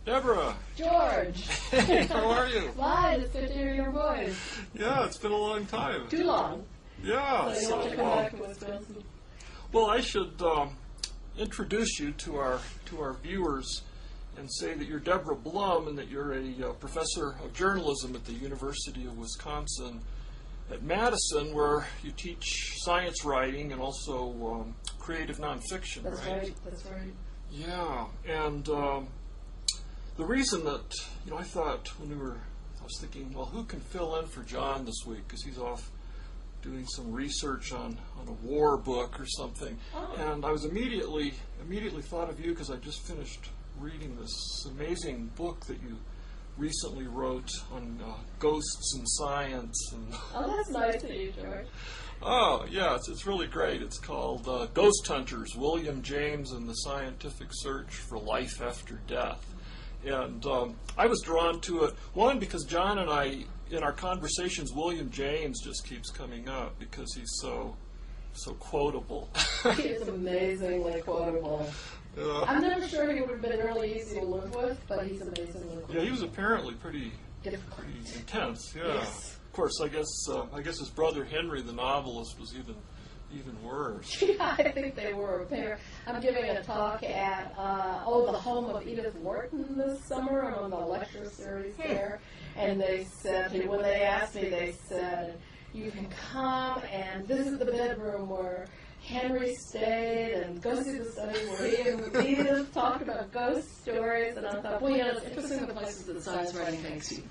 Deborah. George. Hey, how are you? Fine, it's good to hear your voice. Yeah, it's been a long time. Too long. Yeah. So you want to come back to Wisconsin? Well, I should introduce you to our viewers and say that you're Deborah Blum and that you're a professor of journalism at the University of Wisconsin at Madison, where you teach science writing and also creative nonfiction, That's right? That's right. Yeah, and the reason that, I thought I was thinking, well, who can fill in for John this week, because he's off doing some research on a war book or something. Oh. And I was immediately thought of you because I just finished reading this amazing book that you recently wrote on ghosts and science. And Oh, that's nice of you, George. Oh, yeah, it's really great. It's called Ghost Hunters, William James and the Scientific Search for Life After Death. And I was drawn to it, one, because John and I, in our conversations, William James just keeps coming up because he's so quotable. He is amazingly quotable. I'm never sure he would have been really easy to live with, but he's amazingly quotable. Yeah, he was apparently pretty intense, yeah. Yes. Of course, I guess his brother Henry, the novelist, was even worse. Yeah, I think they were a pair. I'm giving a talk at the home of Edith Wharton this summer. I'm on the lecture series there, and they said, when they asked me, they said, you can come and visit the bedroom where Henry stayed and go see the study where he and Edith talked about ghost stories. And I thought, well, it's interesting the places that science writing takes you.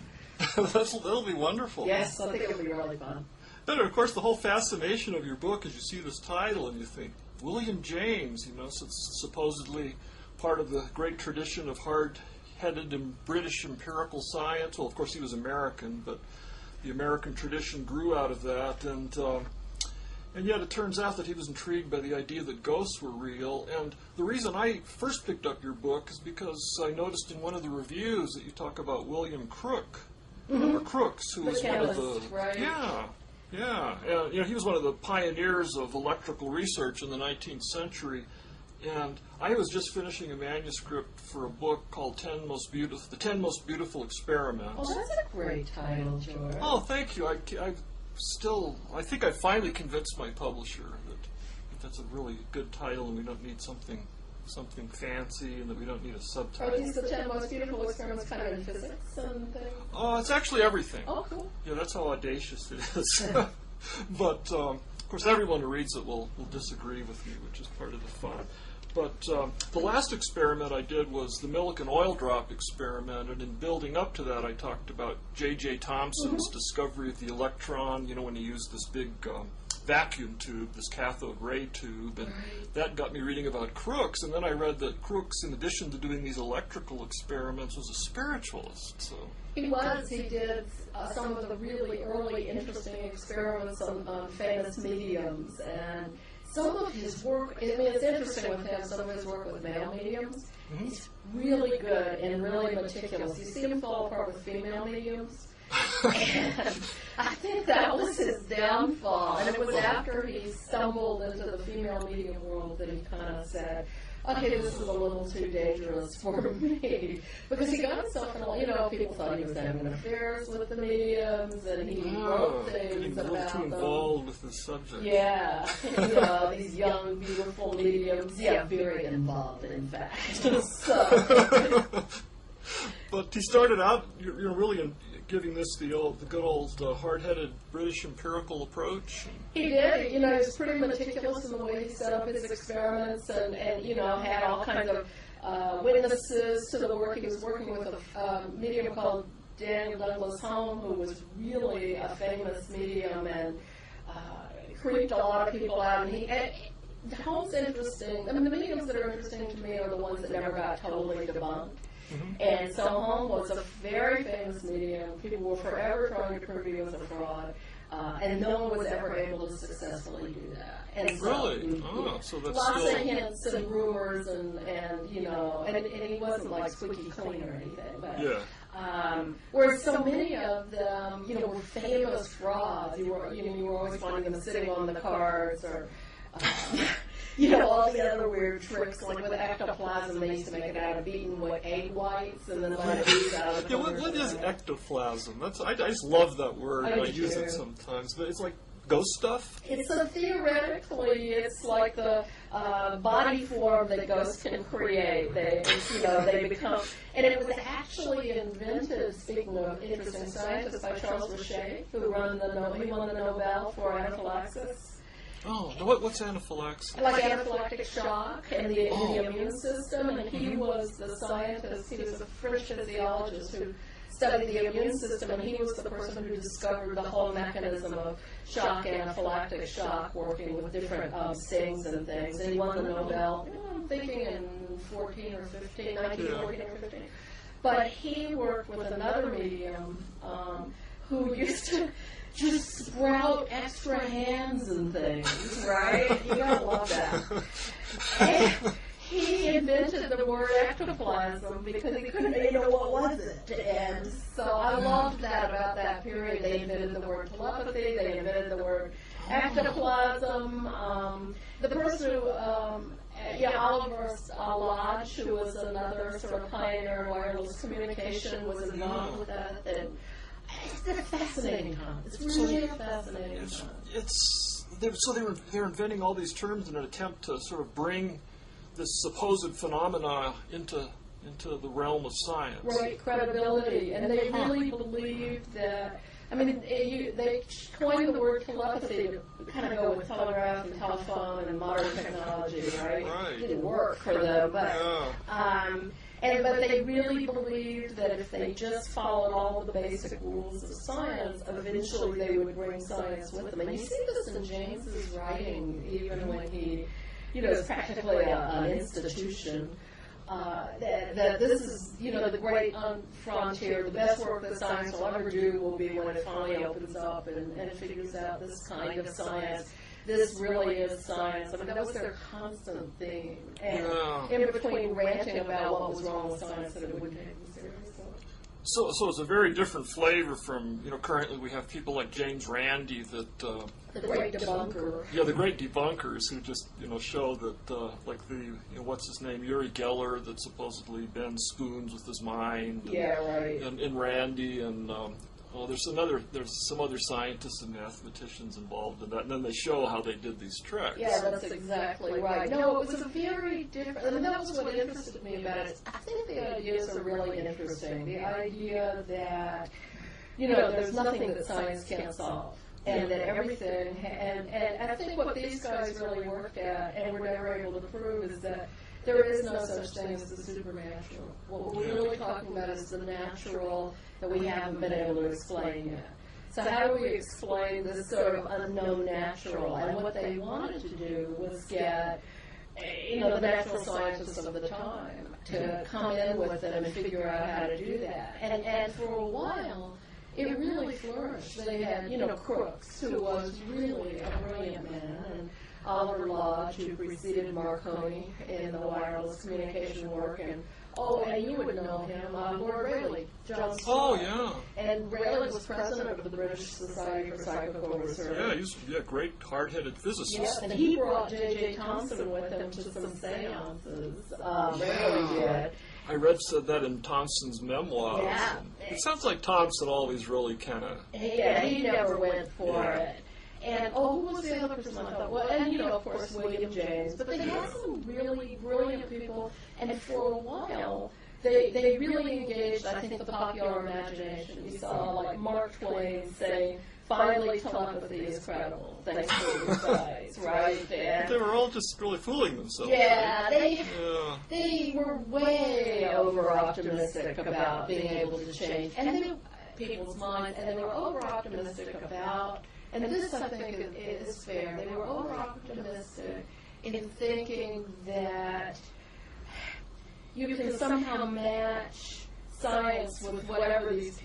That'll be wonderful. Yes, I think it'll be really fun. And of course, the whole fascination of your book is you see this title and you think, William James, so it's supposedly part of the great tradition of hard-headed and British empirical science. Well, of course, he was American, but the American tradition grew out of that. And yet it turns out that he was intrigued by the idea that ghosts were real. And the reason I first picked up your book is because I noticed in one of the reviews that you talk about William Crook, or Crookes, who was one of the... Right? Yeah, he was one of the pioneers of electrical research in the 19th century, and I was just finishing a manuscript for a book called The 10 Most Beautiful Experiments. Oh, that's a great title, George. Oh, thank you. I think I finally convinced my publisher that that's a really good title, and we don't need something fancy, and that we don't need a subtitle. Are these the 10 most beautiful experiments kind of in physics and things? Oh, it's actually everything. Oh, cool. Yeah, that's how audacious it is. But, of course, everyone who reads it will disagree with me, which is part of the fun. But the last experiment I did was the Millikan oil drop experiment, and in building up to that, I talked about J.J. Thomson's discovery of the electron, when he used this big vacuum tube, this cathode ray tube, and that got me reading about Crookes, and then I read that Crookes, in addition to doing these electrical experiments, was a spiritualist. So he was. He did some of the really early interesting experiments on famous mediums, and some of his work, it's interesting with him, some of his work with male mediums, he's really good and really meticulous. You see him fall apart with female mediums. And I think that was his downfall. And it was after he stumbled into the female medium world that he kind of said, okay, this is a little too dangerous for me. Because he got himself in people thought he was having affairs with the mediums, and he wrote things about them. Getting too involved with the subject. Yeah, these young, beautiful mediums. Yeah, very involved, in fact. So. But he started out, really giving this the good old hard-headed British empirical approach. He did. He was pretty meticulous in the way he set up his experiments, and had all kinds of witnesses to the work. He was working with a medium called Daniel Douglas Home, who was really a famous medium and creeped a lot of people out. And Home's interesting. The mediums that are interesting to me are the ones that never got totally debunked. And so Home was a very famous medium. People were forever trying to prove he was a fraud, and no one was ever able to successfully do that. And so, really? So that's lots of hints and rumors, and he wasn't like squeaky clean or anything. But, whereas so many of them, were famous frauds. You were always finding them sitting on the cards, or all the other weird tricks, like with ectoplasm, they used to make it out of beaten egg whites and then let it ooze out of the what is ectoplasm? I just love that word. I use it sometimes, but it's like ghost stuff? It's theoretically, it's like the body form that ghosts can create. They become, and it was actually invented, speaking of interesting scientists, by Charles Richet, who won the Nobel for anaphylaxis. Oh, what's anaphylaxis? Like anaphylactic shock in the immune system, and he was the scientist, he was a French physiologist who studied the immune system, and he was the person who discovered the whole mechanism of shock, anaphylactic shock, working with different stings and things. And he won the Nobel, I'm thinking in 1914 or 15. But he worked with another medium who used to just sprout extra hands and things, right? You gotta love that. And he invented the word ectoplasm because he couldn't, what was it? And so I loved that about that period. They invented the word telepathy, they invented the word ectoplasm. The person who, Oliver Lodge, who was another sort of pioneer in wireless communication, was involved with that. And it's a fascinating time. It's really a fascinating time. They're inventing all these terms in an attempt to sort of bring this supposed phenomena into the realm of science. Right, credibility. And they really believed that, they coined the word telepathy to kind of go with telegraph and telephone and modern technology, right? It didn't work for them, but but they really believed that if they just followed all of the basic rules of science, eventually they would bring science with them. And you see this in James's writing, even when he, is practically an institution. That this is, the great frontier. The best work that science will ever do will be when it finally opens up and figures out this kind of science. This really is science. That was their constant theme. And in between ranting about what was wrong with science, that it wouldn't take them seriously. So it's a very different flavor from, currently we have people like James Randi that... the great debunker. Yeah, the great debunkers who just, show that, like the, what's his name, Uri Geller, that supposedly bends spoons with his mind. Yeah, right. And Randi and... there's some other scientists and mathematicians involved in that, and then they show how they did these tricks. Yeah, that's exactly right. No, it was a very different, that was what interested me about it. I think the ideas are really interesting. The idea that, there's nothing that science can't solve. And that everything, and I think what these guys really worked at, and were never able to prove, is that there is no such thing as the supernatural. What we're really talking about is the natural that we haven't been able to explain yet. So how do we explain this sort of unknown natural? And what they wanted to do was get, the natural scientists of the time to come in with them and figure out how to do that. And for a while, it really flourished. They had, Crookes, who was really a brilliant man, and Oliver Lodge, who preceded Marconi in the wireless communication work, and you would know him, Lord Rayleigh, John Scott. Oh, yeah. And Rayleigh was president of the British Society for Psychical Research. Yeah, he's a great, hard-headed physicist. Yes, and he brought J.J. Thomson with him to some seances. Rayleigh did. I read that in Thompson's memoirs. Yeah. It sounds like Thompson always really kind of... Yeah, he never went for it. And, who was the other person I thought? Well, and, of course, William James. But they had some really brilliant people, and for a while, they really engaged, I think, the popular imagination. You saw, like, Mark Twain saying, finally telepathy is credible, thanks to your guys, right? And they were all just really fooling themselves. Yeah, they were way over-optimistic about being able to change people's minds, and they were over-optimistic about... And this, I think, is fair. They were over-optimistic in thinking that you can somehow match science with whatever these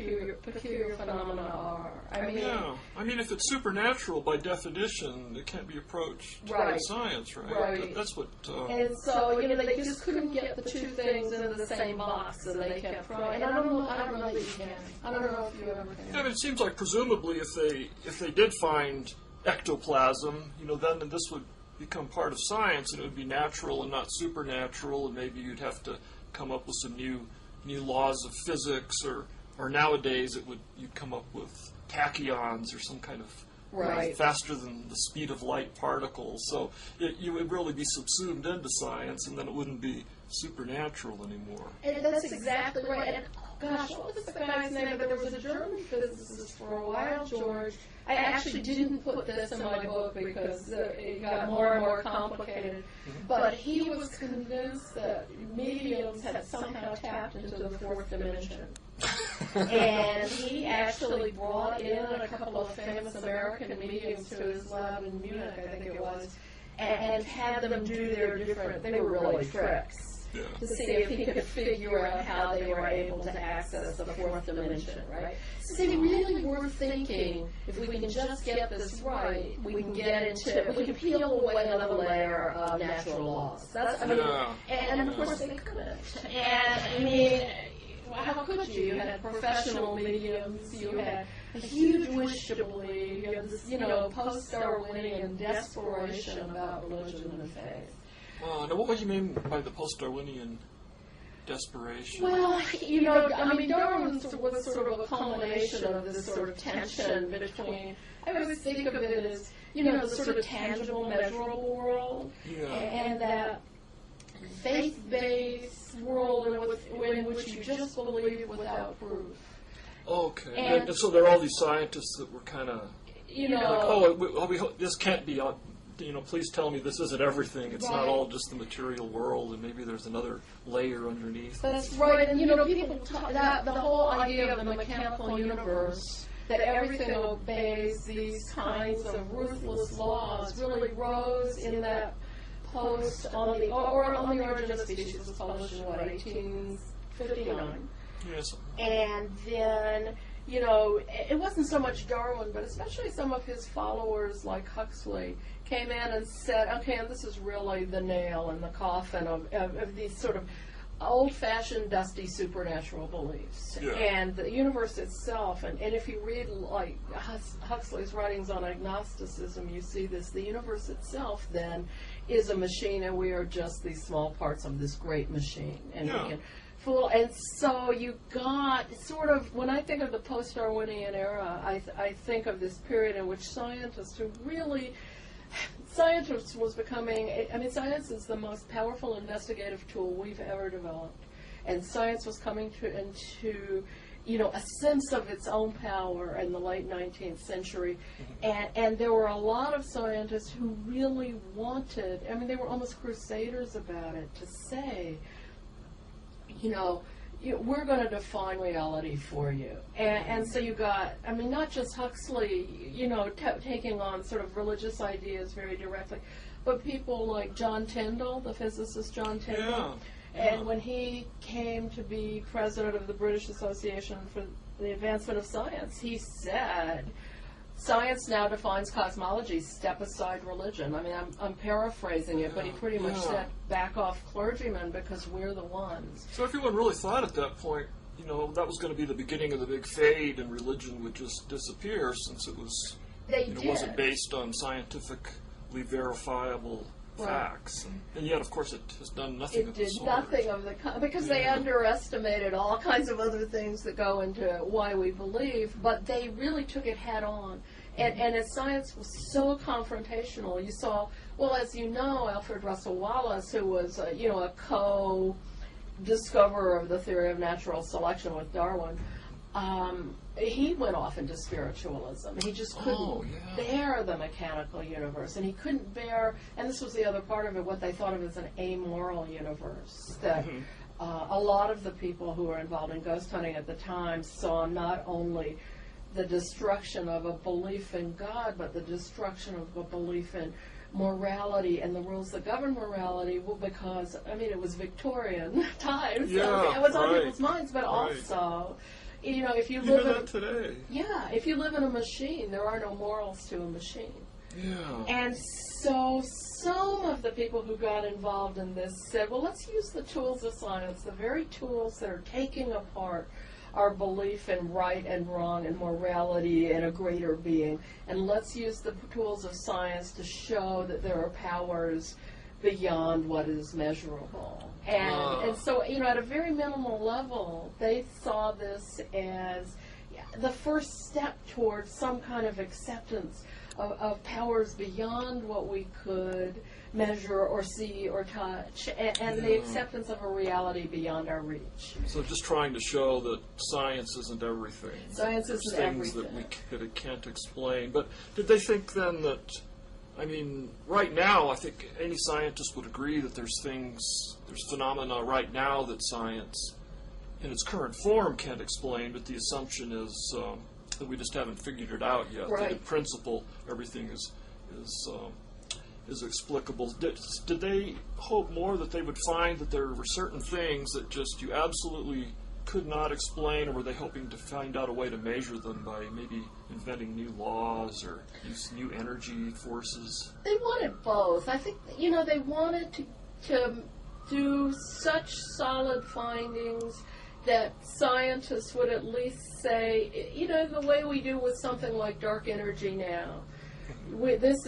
peculiar phenomena are. If it's supernatural, by definition, it can't be approached by science, right? Right. That's what... And so, they just couldn't get the two things into the same box, and they kept throwing. And I don't know that you can. I don't know if you ever can. Yeah, it seems like presumably if they did find ectoplasm, then this would become part of science, and it would be natural and not supernatural, and maybe you'd have to come up with some new laws of physics, or nowadays you'd come up with tachyons or some kind of Right. faster than the speed of light particles. So you would really be subsumed into science, and then it wouldn't be supernatural anymore. And that's exactly right. And gosh, what was the guy's name? There was a German physicist for a while, George. I actually didn't put this in my book because it got more and more complicated. But he was convinced that mediums had somehow tapped into the fourth dimension. And he actually brought in a couple of famous American mediums to his lab in Munich, I think it was, and had them do their different, they were really tricks, to see if he could figure out how they were able to access the fourth dimension, right? So they really were thinking, if we can just get this right, we can peel away another layer of natural laws. That's, I mean, and of course they couldn't. And I mean, how could you? You had professional mediums, you had a huge wish to believe, you had this, post-Darwinian desperation about religion and faith. Now what would you mean by the post-Darwinian desperation? Well, Darwin was sort of a culmination of this sort of tension between, I always think of it as, the sort of tangible, measurable world, and that faith-based world in which you just believe without proof. Okay. And so there are all these scientists that were kind of, this can't be, please tell me this isn't everything. It's not all just the material world, and maybe there's another layer underneath. That's right. And, people talk that the whole idea of the mechanical universe, that everything obeys these kinds of ruthless laws, really rose in that post on the Origin of Species was published in 1859. Yes. And then, it wasn't so much Darwin, but especially some of his followers like Huxley came in and said, okay, and this is really the nail in the coffin of these sort of old-fashioned, dusty, supernatural beliefs. Yeah. And the universe itself, and if you read like Huxley's writings on agnosticism, you see this, the universe itself then is a machine, and we are just these small parts of this great machine. And we can fool. And so you got sort of, when I think of the post-Darwinian era, I think of this period in which scientists was becoming, science is the most powerful investigative tool we've ever developed. And science was coming into a sense of its own power in the late 19th century. And there were a lot of scientists who really wanted, they were almost crusaders about it, to say, we're going to define reality for you. And so you got, not just Huxley, taking on sort of religious ideas very directly, but people like John Tyndall, the physicist John Tyndall. And when he came to be president of the British Association for the Advancement of Science, he said, science now defines cosmology, step aside religion. I'm paraphrasing it, but he pretty much said, back off clergymen because we're the ones. So everyone really thought at that point, that was going to be the beginning of the big fade and religion would just disappear since it was, wasn't based on scientifically verifiable facts. And yet, of course, it has done nothing of the sort. It did nothing of the kind, because they underestimated all kinds of other things that go into why we believe, but they really took it head on. And as science was so confrontational, you saw, well, as you know, Alfred Russel Wallace, who was, a co-discoverer of the theory of natural selection with Darwin, he went off into spiritualism. He just couldn't bear the mechanical universe, and he couldn't bear, and this was the other part of it, what they thought of as an amoral universe, that a lot of the people who were involved in ghost hunting at the time saw not only the destruction of a belief in God, but the destruction of a belief in morality and the rules that govern morality, because, it was Victorian times, so it was on people's minds, but also, if you live in today. If you live in a machine, there are no morals to a machine. Yeah. And so some of the people who got involved in this said, well, let's use the tools of science, the very tools that are taking apart our belief in right and wrong and morality and a greater being. And let's use the tools of science to show that there are powers beyond what is measurable. And so, at a very minimal level, they saw this as the first step towards some kind of acceptance of powers beyond what we could measure or see or touch, and the acceptance of a reality beyond our reach. So just trying to show that science isn't everything. Science isn't things everything. that we can't explain. But did they think then that, right now, I think any scientist would agree that there's phenomena right now that science, in its current form, can't explain, but the assumption is that we just haven't figured it out yet. Right. That in principle, everything is explicable. Did they hope more that they would find that there were certain things that just you absolutely could not explain, or were they hoping to find out a way to measure them by maybe inventing new laws or use new energy forces? They wanted both. I think, they wanted to do such solid findings that scientists would at least say, the way we do with something like dark energy now. There's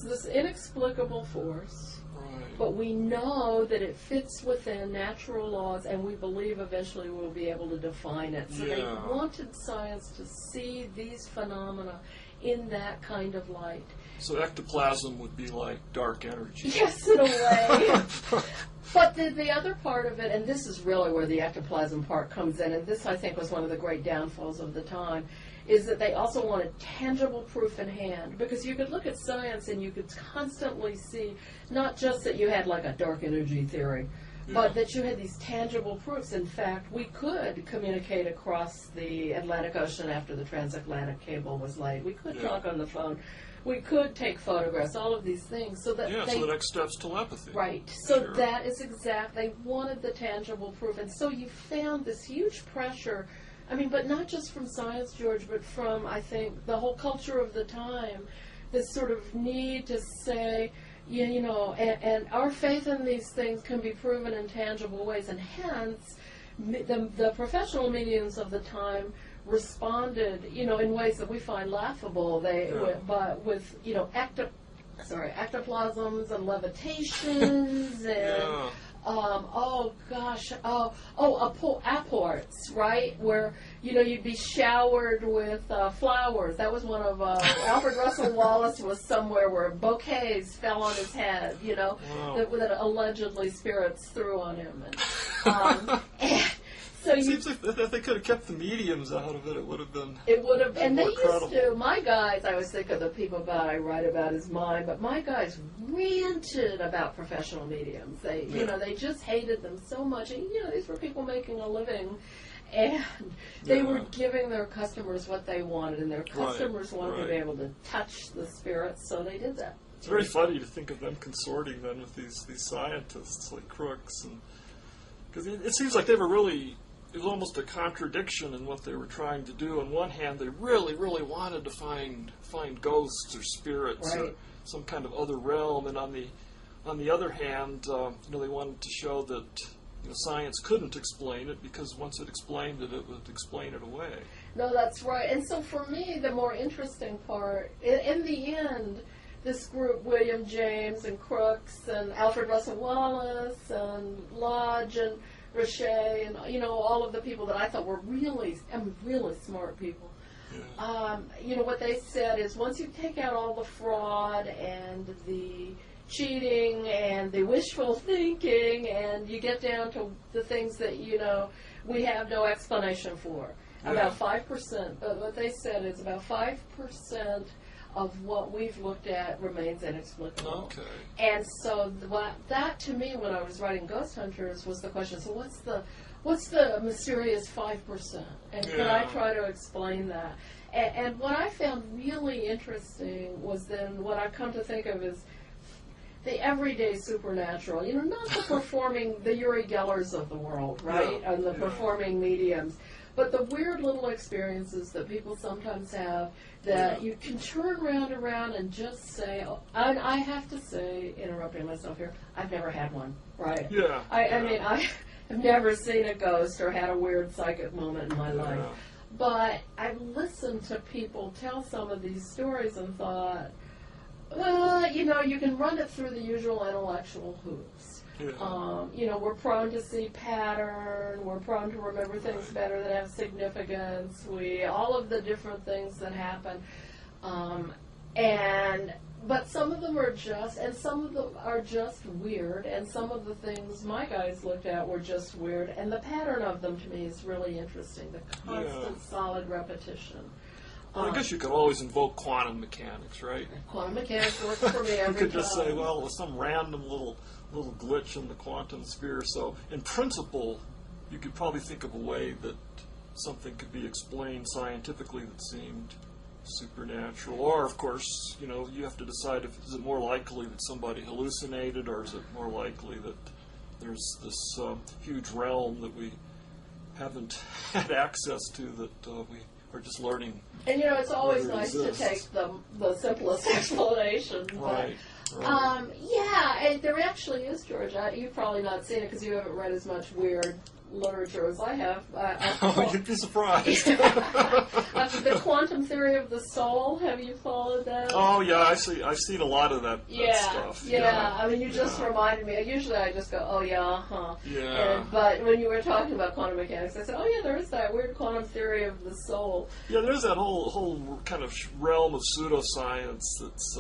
this inexplicable force, Right. but we know that it fits within natural laws, and we believe eventually we'll be able to define it. So they wanted science to see these phenomena in that kind of light. So ectoplasm would be like dark energy. Yes, in a way. But the other part of it, and this is really where the ectoplasm part comes in, and this I think was one of the great downfalls of the time, is that they also wanted tangible proof in hand. Because you could look at science and you could constantly see not just that you had like a dark energy theory, but that you had these tangible proofs. In fact, we could communicate across the Atlantic Ocean after the transatlantic cable was laid. We could talk on the phone. We could take photographs, all of these things. So that so the next step's telepathy. Right. So that is exact. They wanted the tangible proof. And so you found this huge pressure, but not just from science, George, but from, I think, the whole culture of the time, this sort of need to say, and our faith in these things can be proven in tangible ways. And hence, the professional mediums of the time responded, in ways that we find laughable. But with, ectoplasms and levitations and apports, right? Where you'd be showered with flowers. That was one of Alfred Russel Wallace was somewhere where bouquets fell on his head. That allegedly spirits threw on him. And so it seems like if they could have kept the mediums out of it, it would have been. It would have, and they credible. used to. My guys, I always think of the people I write about as mine, but my guys ranted about professional mediums. They just hated them so much, and these were people making a living, and they were giving their customers what they wanted, and their customers wanted to be able to touch the spirits, so they did that. It's very funny to think of them consorting then with these scientists like Crooks, and because it seems like they were really. It was almost a contradiction in what they were trying to do. On one hand, they really, really wanted to find ghosts or spirits or some kind of other realm, and on the other hand, they wanted to show that science couldn't explain it because once it explained it, it would explain it away. No, that's right. And so for me, the more interesting part, in the end, this group, William James and Crooks and Alfred Russel Wallace and Lodge and Richet and all of the people that I thought were really smart people. What they said is once you take out all the fraud and the cheating and the wishful thinking, and you get down to the things that we have no explanation for, about 5%. But what they said is about 5% of what we've looked at remains inexplicable. Okay. And so that to me, when I was writing Ghost Hunters, was the question, so what's the mysterious 5%? And can I try to explain that? And what I found really interesting was then what I've come to think of as the everyday supernatural, not the performing, the Uri Gellers of the world, right? And the performing mediums. But the weird little experiences that people sometimes have that you can turn around and just say, and I have to say, interrupting myself here, I've never had one, right? Yeah. I mean, have never seen a ghost or had a weird psychic moment in my life. But I've listened to people tell some of these stories and thought, well, you know, you can run it through the usual intellectual hoops. Yeah. You know, we're prone to see pattern, we're prone to remember things better that have significance, all of the different things that happen. But some of them are and some of them are just weird, and some of the things my guys looked at were just weird, and the pattern of them to me is really interesting, the constant, solid repetition. Well, I guess you could always invoke quantum mechanics, right? Quantum mechanics works for me every time. You could just say, well, it was some random little glitch in the quantum sphere, so in principle, you could probably think of a way that something could be explained scientifically that seemed supernatural. Or, of course, you know, you have to decide is it more likely that somebody hallucinated, or is it more likely that there's this huge realm that we haven't had access to, that we are just learning. And, you know, it's always nice to take the simplest explanation. Right. Yeah, and there actually is, George. You've probably not seen it because you haven't read as much weird literature as I have. You'd be surprised. The quantum theory of the soul, have you followed that? Oh, yeah, I've seen a lot of that stuff. Yeah, I mean, you just reminded me. Usually I just go, oh, yeah, huh. Yeah. But when you were talking about quantum mechanics, I said, oh, yeah, there is that weird quantum theory of the soul. Yeah, there's that whole kind of realm of pseudoscience that's...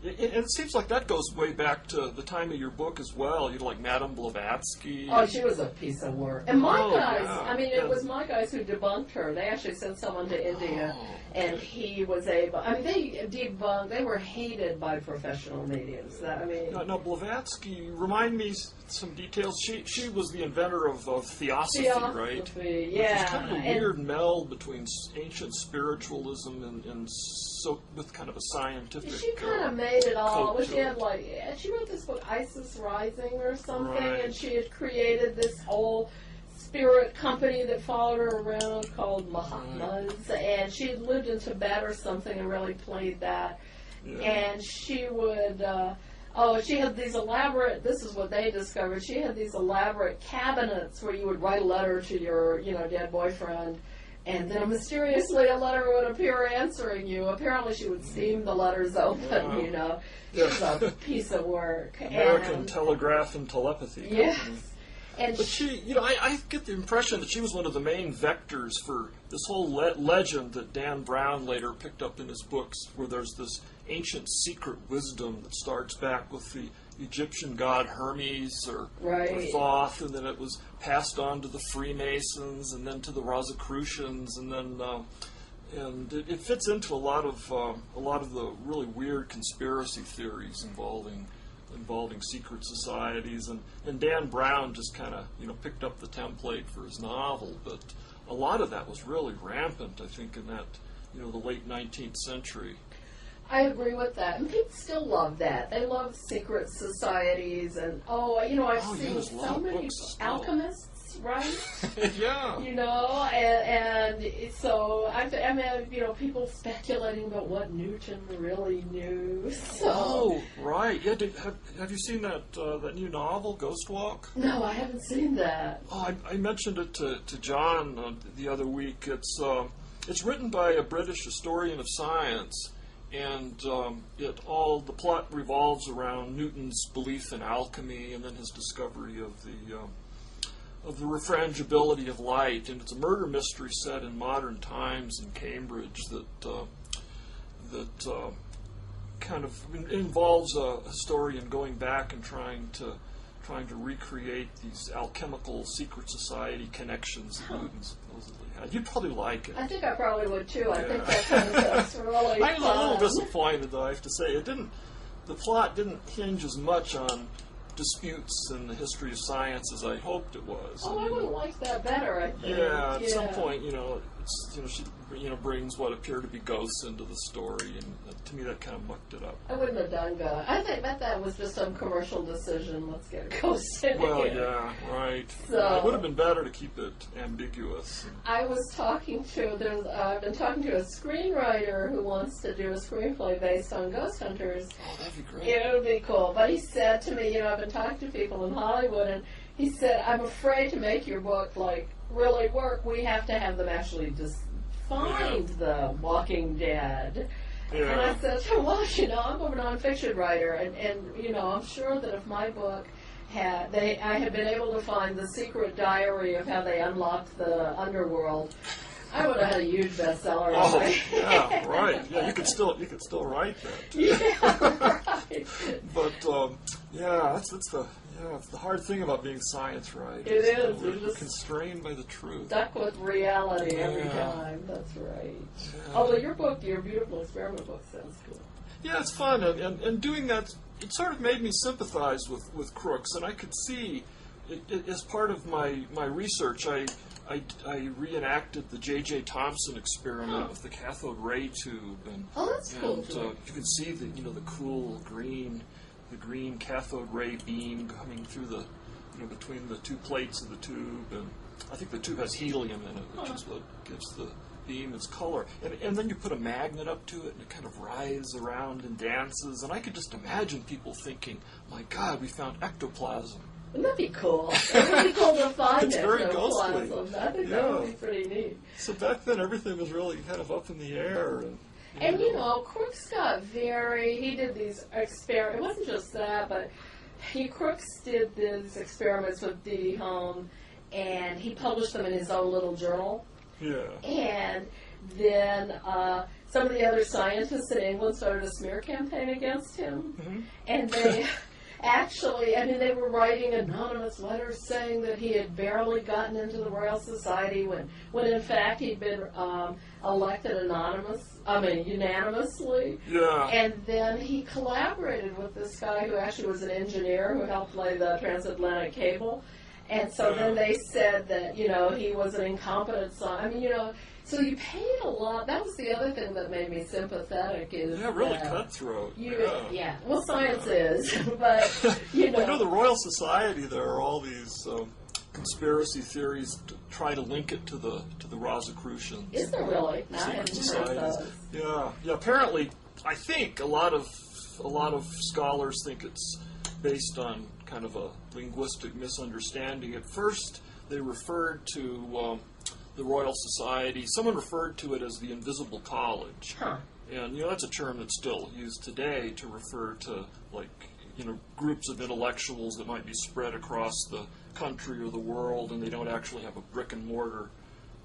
it seems like that goes way back to the time of your book as well. You know, like Madame Blavatsky. Oh, she was a piece of work. And my guys, yeah. I mean, it was my guys who debunked her. They actually sent someone to India, and he was able, I mean, they debunked, they were hated by professional mediums. No, Blavatsky, remind me some details. She was the inventor of theosophy, right? Yeah. It's kind of a weird meld between ancient spiritualism and so with kind of a scientific. She kind of made it all. She had she wrote this book, Isis Rising or something, right. And she had created this whole spirit company that followed her around called Mahatmas, and she had lived in Tibet or something and really played that. Yeah. And she would. She had these elaborate, this is what they discovered, she had these elaborate cabinets where you would write a letter to your, dead boyfriend, and then mysteriously a letter would appear answering you. Apparently she would steam the letters open, It was a piece of work. American telegraph and telepathy. Yes. But she, I get the impression that she was one of the main vectors for this whole legend that Dan Brown later picked up in his books, where there's this ancient secret wisdom that starts back with the Egyptian god Hermes or Thoth, and then it was passed on to the Freemasons, and then to the Rosicrucians, and then and it fits into a lot of the really weird conspiracy theories involving secret societies, and Dan Brown just kind of picked up the template for his novel, but a lot of that was really rampant, I think, in that the late 19th century. I agree with that, and people still love that. They love secret societies, and I've seen so many alchemists, right? Yeah. And so people speculating about what Newton really knew. So. Oh, right. Yeah. Have you seen that new novel, Ghost Walk? No, I haven't seen that. Oh, I mentioned it to John the other week. It's written by a British historian of science. And the plot revolves around Newton's belief in alchemy, and then his discovery of the refrangibility of light. And it's a murder mystery set in modern times in Cambridge that kind of involves a historian going back and trying to recreate these alchemical secret society connections that Newton supposedly had. You'd probably like it. I think I probably would too. Yeah. I think that kind of stuff's really fun. I'm a little disappointed, though, I have to say. The plot didn't hinge as much on disputes in the history of science as I hoped it was. Oh, I would have liked that better, I think. Yeah, at some point, she brings what appear to be ghosts into the story, and to me that kind of mucked it up. I wouldn't have done that. I think that was just some commercial decision. Let's get a ghost in Well, here. yeah, right. So, it would have been better to keep it ambiguous. I've been talking to a screenwriter who wants to do a screenplay based on ghost hunters. Oh, that'd be great. It would be cool. But he said to me, I've been talking to people in Hollywood, and he said, I'm afraid to make your book like really work. We have to have them actually just find the Walking Dead. Yeah. And I said, well, I'm a nonfiction writer, and I'm sure that if my book I had been able to find the secret diary of how they unlocked the underworld, I would have had a huge bestseller. Oh, yeah, right. Yeah, you could still write that. Yeah, right. But that's the hard thing about being science writers. It is. We're You're just constrained by the truth. stuck with reality every time. That's right. Yeah. Although your beautiful experiment book sounds cool. Yeah, it's fun, and doing that, it sort of made me sympathize with crooks, and I could see, as part of my research, I reenacted the J.J. Thomson experiment with the cathode ray tube, and that's cool. You can see the cool green cathode ray beam coming through the between the two plates of the tube, and I think the tube has helium in it, which is what gives the beam its color. And then you put a magnet up to it, and it kind of writhes around and dances. And I could just imagine people thinking, "My God, we found ectoplasm." Wouldn't that be cool? It would be cool to find It's very ghostly. ectoplasm. I think that would be pretty neat. So back then, everything was really kind of up in the air. And Crooks he did these experiments. It wasn't just that, but Crooks did these experiments with D.D. Home, and he published them in his own little journal. Yeah. And then some of the other scientists in England started a smear campaign against him. Mm-hmm. And they actually, they were writing anonymous letters saying that he had barely gotten into the Royal Society when in fact he'd been elected unanimously. Yeah. And then he collaborated with this guy who actually was an engineer who helped lay the transatlantic cable. And so then they said that, he was an incompetent scientist. So you paid a lot. That was the other thing that made me sympathetic is really cutthroat. Well, science is, but, the Royal Society, there are all these conspiracy theories to try to link it to the Rosicrucians. Is there really? Secret societies. Yeah. Apparently, I think a lot of scholars think it's based on kind of a linguistic misunderstanding. At first, they referred to the Royal Society. Someone referred to it as the Invisible College. Huh. And, that's a term that's still used today to refer to, groups of intellectuals that might be spread across the country or the world, and they don't actually have a brick-and-mortar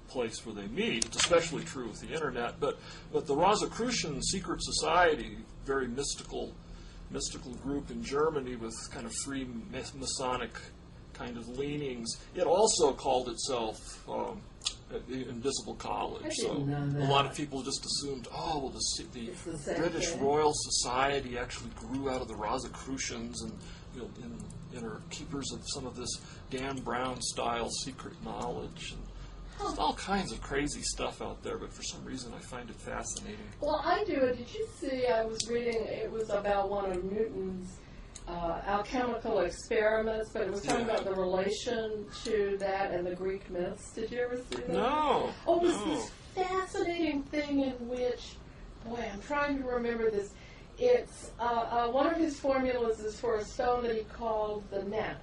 place where they meet. It's especially true with the Internet. But the Rosicrucian secret society, very mystical group in Germany with kind of free Masonic kind of leanings, it also called itself the Invisible College. So a lot of people just assumed, the British Royal Society actually grew out of the Rosicrucians and are keepers of some of this Dan Brown style secret knowledge. And there's all kinds of crazy stuff out there, but for some reason I find it fascinating. Well, I do. Did you see, I was reading, it was about one of Newton's alchemical experiments, but it was talking about the relation to that and the Greek myths. Did you ever see that? No. Oh, it was this fascinating thing in which, I'm trying to remember this. It's one of his formulas is for a stone that he called the net.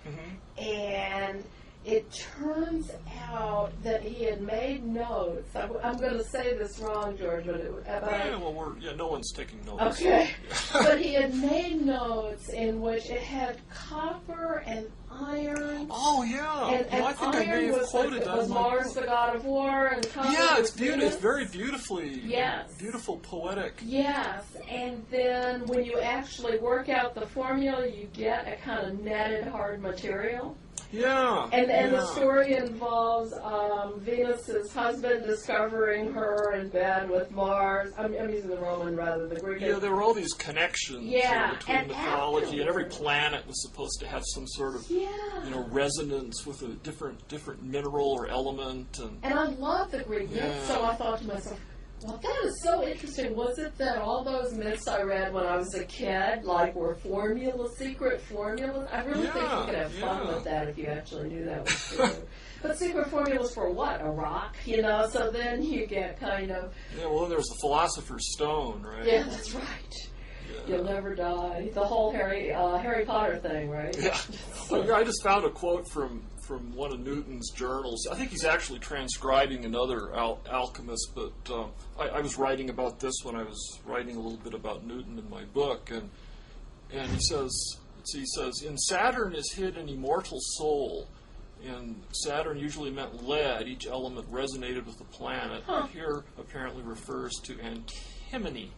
Mm-hmm. And it turns out that he had made notes. I'm going to say this wrong, George, but no one's taking notes. Okay. But he had made notes in which it had copper and iron. Oh, yeah. And I think iron I may have quoted that. Was Mars the god of war, and copper it's beautiful. It's very beautifully. Yes. Beautiful, poetic. Yes. And then when you actually work out the formula, you get a kind of netted hard material. Yeah. And the story involves Venus's husband discovering her in bed with Mars. I'm using the Roman rather than the Greek. Yeah, there were all these connections between mythology, and every planet was supposed to have some sort of resonance with a different mineral or element. And I love the Greek myths, so I thought to myself, well, that is so interesting. Was it that all those myths I read when I was a kid, were secret formulas? I really think you could have fun with that if you actually knew that was true. But secret formulas for what? A rock, So then you get kind of... Yeah, well, then there's the Philosopher's Stone, right? Yeah, that's right. You'll never die. The whole Harry Potter thing, right? Yeah. Well, I just found a quote from one of Newton's journals. I think he's actually transcribing another alchemist, but I was writing about this when I was writing a little bit about Newton in my book, and he says, in Saturn is hid an immortal soul, and Saturn usually meant lead. Each element resonated with the planet. Huh. But here apparently refers to antimony.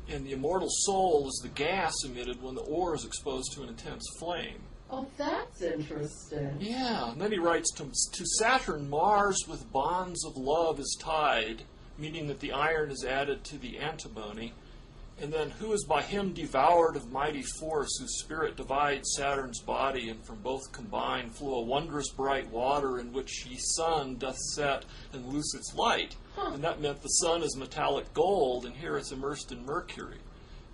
And the immortal soul is the gas emitted when the ore is exposed to an intense flame. Oh, that's interesting. Yeah, and then he writes, to Saturn, Mars with bonds of love is tied, meaning that the iron is added to the antimony. And then, who is by him devoured of mighty force, whose spirit divides Saturn's body, and from both combined flew a wondrous bright water, in which ye sun doth set and loose its light. Huh. And that meant the sun is metallic gold, and here it's immersed in mercury.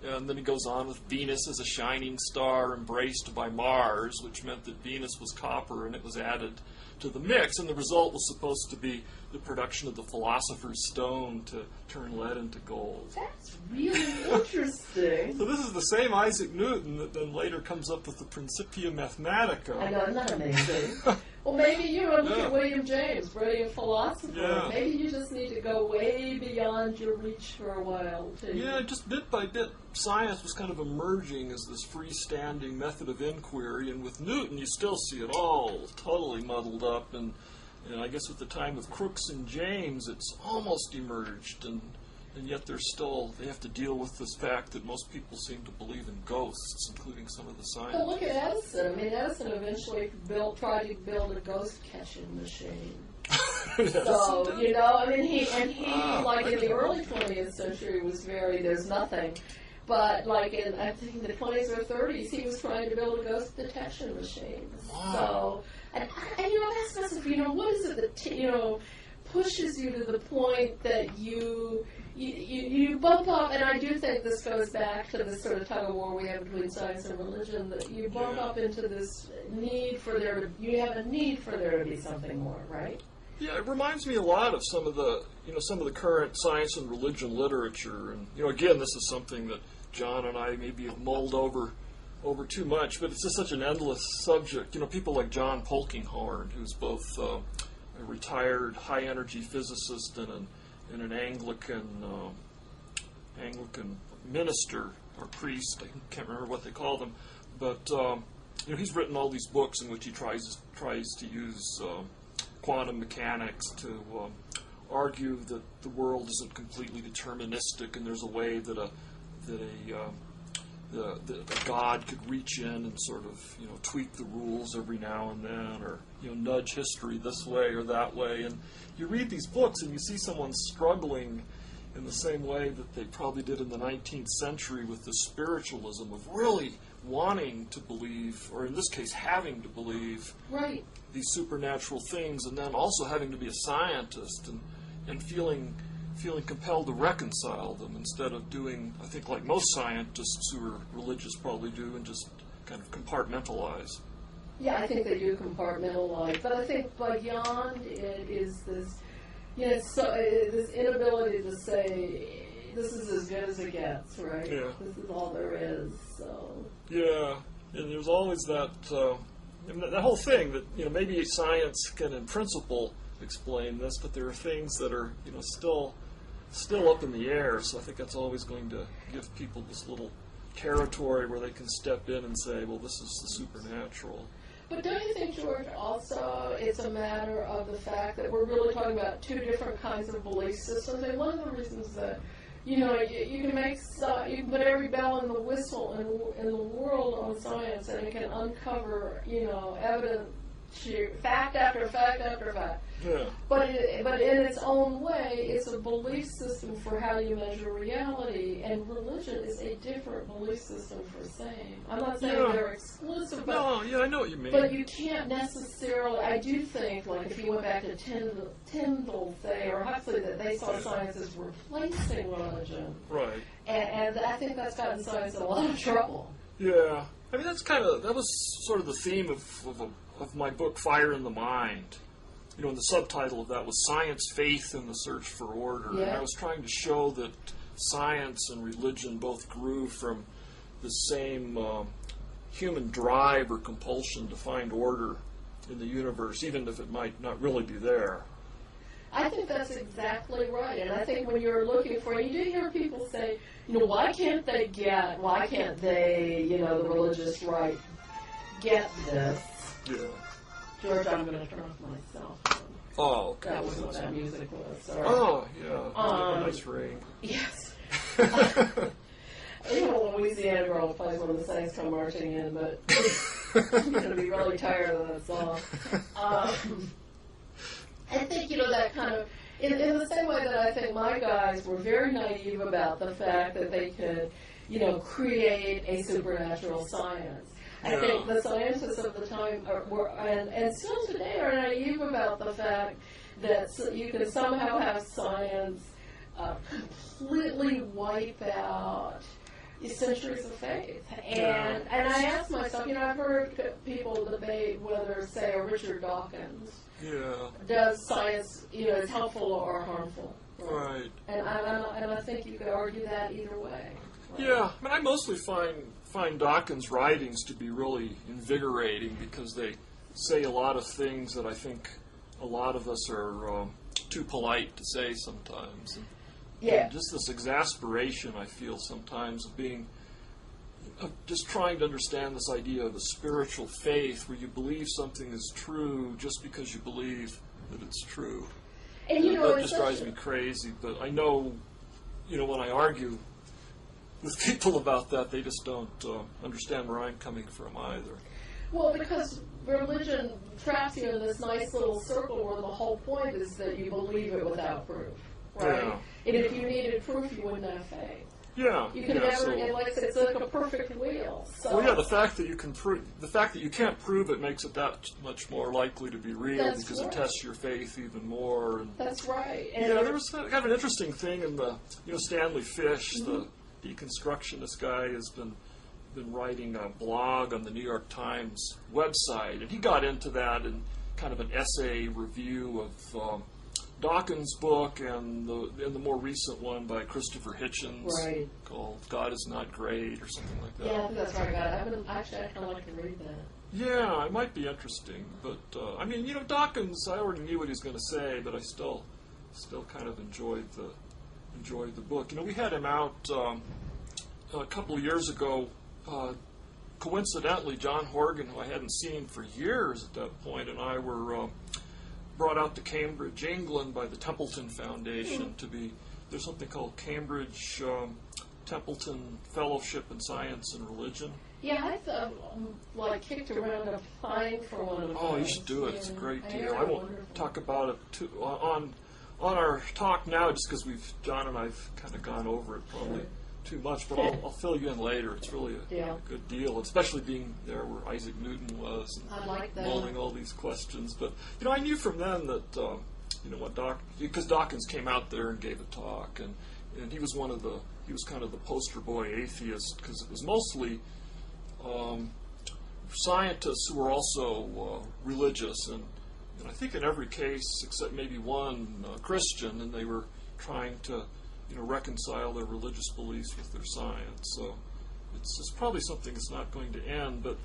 And then he goes on with Venus as a shining star embraced by Mars, which meant that Venus was copper and it was added to the mix. And the result was supposed to be the production of the philosopher's stone to turn lead into gold. That's really interesting. So this is the same Isaac Newton that then later comes up with the Principia Mathematica. I know, isn't that amazing? Well, maybe you look at William James, brilliant philosopher. Yeah. Maybe you just need to go way beyond your reach for a while, too. Yeah, just bit by bit, science was kind of emerging as this freestanding method of inquiry, and with Newton, you still see it all totally muddled up, and I guess at the time of Crookes and James, it's almost emerged, and yet they have to deal with this fact that most people seem to believe in ghosts, including some of the scientists. But look at Edison. I mean, Edison eventually tried to build a ghost catching machine. So, you know, I mean, he like in the early 20th century was there's nothing. But like in, I think the 20s or 30s, he was trying to build a ghost detection machine. Wow. So, and you know, that's myself, you know, what is it that, pushes you to the point that you bump up, and I do think this goes back to this sort of tug of war we have between science and religion, that you bump up into this need for you have a need for there to be something more, right? Yeah, it reminds me a lot of some of the current science and religion literature, and again, this is something that John and I maybe have mulled over too much, but it's just such an endless subject. People like John Polkinghorne, who's both a retired high-energy physicist and an Anglican minister or priest. I can't remember what they call them, but he's written all these books in which he tries to use quantum mechanics to argue that the world isn't completely deterministic, and there's a way that a God could reach in and sort of tweak the rules every now and then, or nudge history this way or that way. And you read these books and you see someone struggling in the same way that they probably did in the 19th century with the spiritualism of really wanting to believe, or in this case having to believe, right, these supernatural things, and then also having to be a scientist and feeling compelled to reconcile them instead of doing, I think, like most scientists who are religious probably do, and just kind of compartmentalize. Yeah, I think they do compartmentalize, but I think beyond it is this, this inability to say this is as good as it gets, right? Yeah. This is all there is. So. Yeah, and there's always that whole thing that maybe science can, in principle, explain this, but there are things that are still up in the air. So I think that's always going to give people this little territory where they can step in and say, well, this is the supernatural. But don't you think, George, also it's a matter of the fact that we're really talking about two different kinds of belief systems? And one of the reasons that, you can put every bell in the whistle in the world on science, and it can uncover, evidence, fact after fact after fact. Yeah. But in its own way, it's a belief system for how you measure reality, and religion is a different belief system for same. I'm not saying they're exclusive, but I know what you mean. But you can't necessarily. I do think, like if you went back to Tyndall, or Huxley, that they saw science as replacing religion. Right. And I think that's gotten science in a lot of trouble. Yeah. I mean, that was sort of the theme of my book, Fire in the Mind. And the subtitle of that was Science, Faith, and the Search for Order. Yeah. And I was trying to show that science and religion both grew from the same human drive or compulsion to find order in the universe, even if it might not really be there. I think that's exactly right. And I think when you're looking for, you do hear people say, why can't they, the religious right get this? Yeah. George, I'm going to turn off my cell phone. Oh, okay. That was what that music was. Sorry. Oh, yeah. Nice ring. Yes. Louisiana girl plays when the Saints come marching in, but I'm going to be really tired of that song. I think, that kind of, in the same way that I think my guys were very naive about the fact that they could, create a supernatural science. I think the scientists of the time were, and still today, are naive about the fact that you can somehow have science completely wipe out centuries of faith. And I ask myself, I've heard people debate whether, say, a Richard Dawkins does science, is helpful or harmful. Right. And I think you could argue that either way. Right? Yeah, I mostly find Dawkins' writings to be really invigorating because they say a lot of things that I think a lot of us are too polite to say sometimes. And just this exasperation I feel sometimes of just trying to understand this idea of a spiritual faith where you believe something is true just because you believe that it's true. And that just drives me crazy. But I know, when I argue with people about that, they just don't understand where I'm coming from either. Well, because religion traps you in this nice little circle where the whole point is that you believe it without proof, right? Yeah. And if you needed proof, you wouldn't have faith. Yeah. You can never, it's like a perfect wheel. So. Well, the fact that you can't prove it makes it that much more likely to be real because it tests your faith even more. And, that's right. And there was kind of an interesting thing in the, Stanley Fish, the deconstructionist guy, has been writing a blog on the New York Times website, and he got into that in kind of an essay review of Dawkins' book and the more recent one by Christopher Hitchens called "God Is Not Great" or something like that. Yeah, I think that's right. I'd kind of like to read that. Yeah, it might be interesting, but Dawkins, I already knew what he was going to say, but I still kind of enjoyed the book. We had him out a couple of years ago. Coincidentally, John Horgan, who I hadn't seen for years at that point, and I were brought out to Cambridge, England, by the Templeton Foundation there's something called Cambridge Templeton Fellowship in Science and Religion. Yeah, I've kicked around applying for one of those. Oh, you should do it. It's a great deal. I won't talk about it on our talk now, just because John and I've kind of gone over it probably too much, but I'll fill you in later. It's really a good deal, especially being there where Isaac Newton was and molding all these questions. But I knew from then that because Dawkins came out there and gave a talk, and he was kind of the poster boy atheist, because it was mostly scientists who were also religious, and I think in every case except maybe one Christian, and they were trying to reconcile their religious beliefs with their science. So it's probably something that's not going to end. But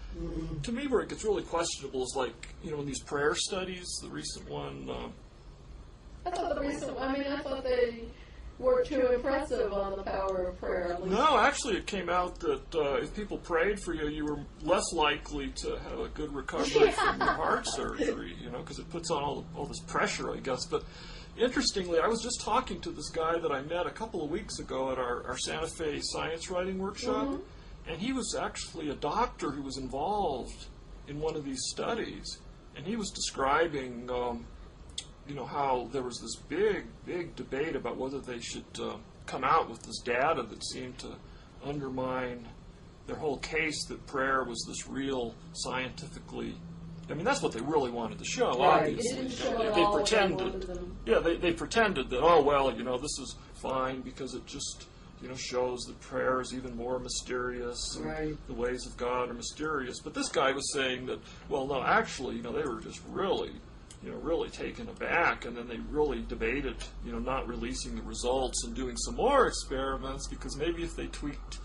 to me, where it gets really questionable is in these prayer studies, the recent one. I thought they were too impressive on the power of prayer. No, actually, it came out that if people prayed for you, you were less likely to have a good recovery from your heart surgery. Because it puts on all this pressure, I guess. But interestingly, I was just talking to this guy that I met a couple of weeks ago at our Santa Fe science writing workshop, and he was actually a doctor who was involved in one of these studies, and he was describing, how there was this big debate about whether they should come out with this data that seemed to undermine their whole case that prayer was this real scientifically. That's what they really wanted to show, obviously. They pretended. Yeah, they pretended that, this is fine because it just, shows that prayer is even more mysterious and the ways of God are mysterious. But this guy was saying that, well, no, actually, they were just really taken aback, and then they really debated, not releasing the results and doing some more experiments, because maybe if they tweaked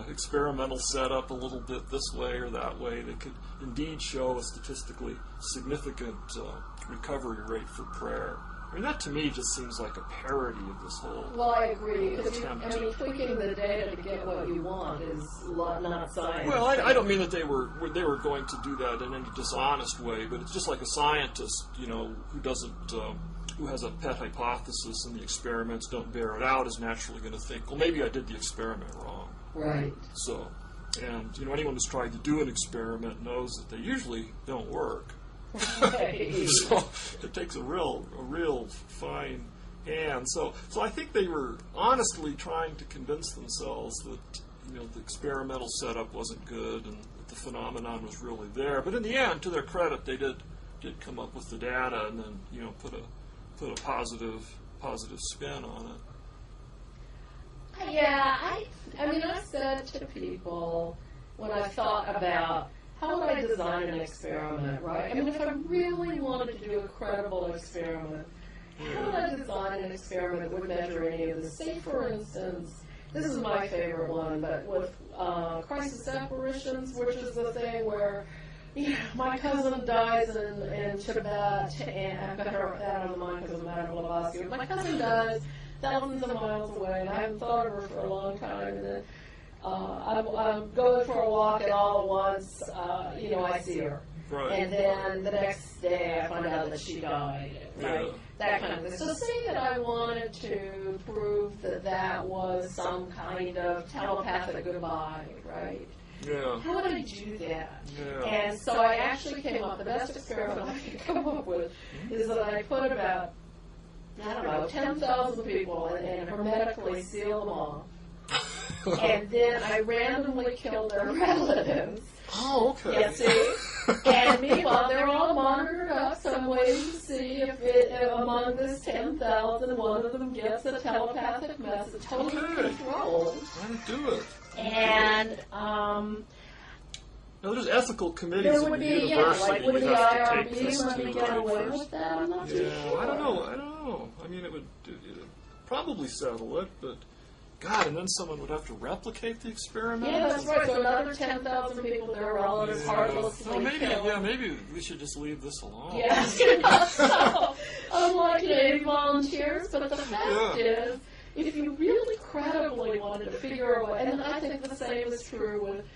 experimental setup a little bit this way or that way, they could indeed show a statistically significant recovery rate for prayer. I mean, that to me just seems like a parody of this whole Well, I agree. attempt. Tweaking the data to get what you want is not science. Well, I don't mean that they were going to do that in any dishonest way, but it's just like a scientist, who has a pet hypothesis and the experiments don't bear it out is naturally going to think, well, maybe I did the experiment wrong. Right. So, and anyone who's tried to do an experiment knows that they usually don't work. Right. So it takes a real fine hand. So I think they were honestly trying to convince themselves that the experimental setup wasn't good and that the phenomenon was really there. But in the end, to their credit, they did come up with the data and then put a positive spin on it. Yeah, I said to people when I thought about how would I design an experiment, right? I mean, if I really wanted to do a credible experiment, how would I design an experiment that would measure any of this? Say, for instance, this is my favorite one, but with crisis apparitions, which is the thing where my cousin dies in Tibet, and I've got that on the mind because of Madame Blavatsky. My cousin dies thousands of miles away, and I haven't thought of her for a long time, and then I'm going for a walk, and all at once, I see her. Right. And then the next day I find out that she died, right? Yeah. That kind of thing. So say that I wanted to prove that was some kind of telepathic goodbye, right? Yeah. How would I do that? Yeah. And so I actually came up, the best experiment I could come up with is that I put about, 10,000 people and hermetically seal them off. And then I randomly killed their relatives. Oh, okay. Yeah, see? And meanwhile, they're all monitored up some ways to see if among this 10,000, one of them gets a telepathic message, totally controlled. Why not do it? And, now, there's ethical committees there in would the be, university would the you have to take IRB this let me to get away first. with that? I'm not too Yeah, sure. I don't know. I mean, it'd probably settle it, but God, and then someone would have to replicate the experiment? Yeah, that's right. So another 10,000 people, their relatives, heartlessly killed. Maybe we should just leave this alone. Yes, so, unlike any volunteers, but the fact is, if you really credibly wanted to figure out, and I think the same is true with,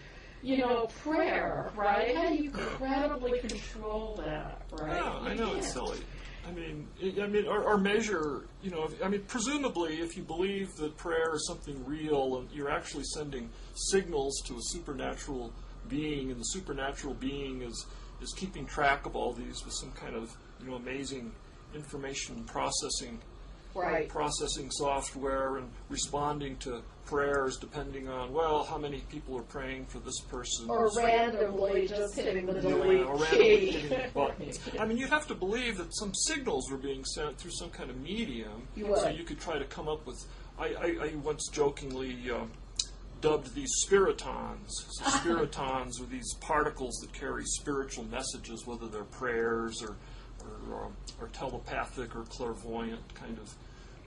prayer, right? How do you credibly control that, right? Yeah, I know it's silly. Our measure, presumably if you believe that prayer is something real and you're actually sending signals to a supernatural being, and the supernatural being is keeping track of all these with some kind of, amazing information processing software and responding to prayers depending on, how many people are praying for this person. Or randomly just hitting the delete or randomly hitting buttons. You'd have to believe that some signals were being sent through some kind of medium. So you could try to come up with, I once jokingly dubbed these Spiritons. So Spiritons are these particles that carry spiritual messages, whether they're prayers or telepathic or clairvoyant kind of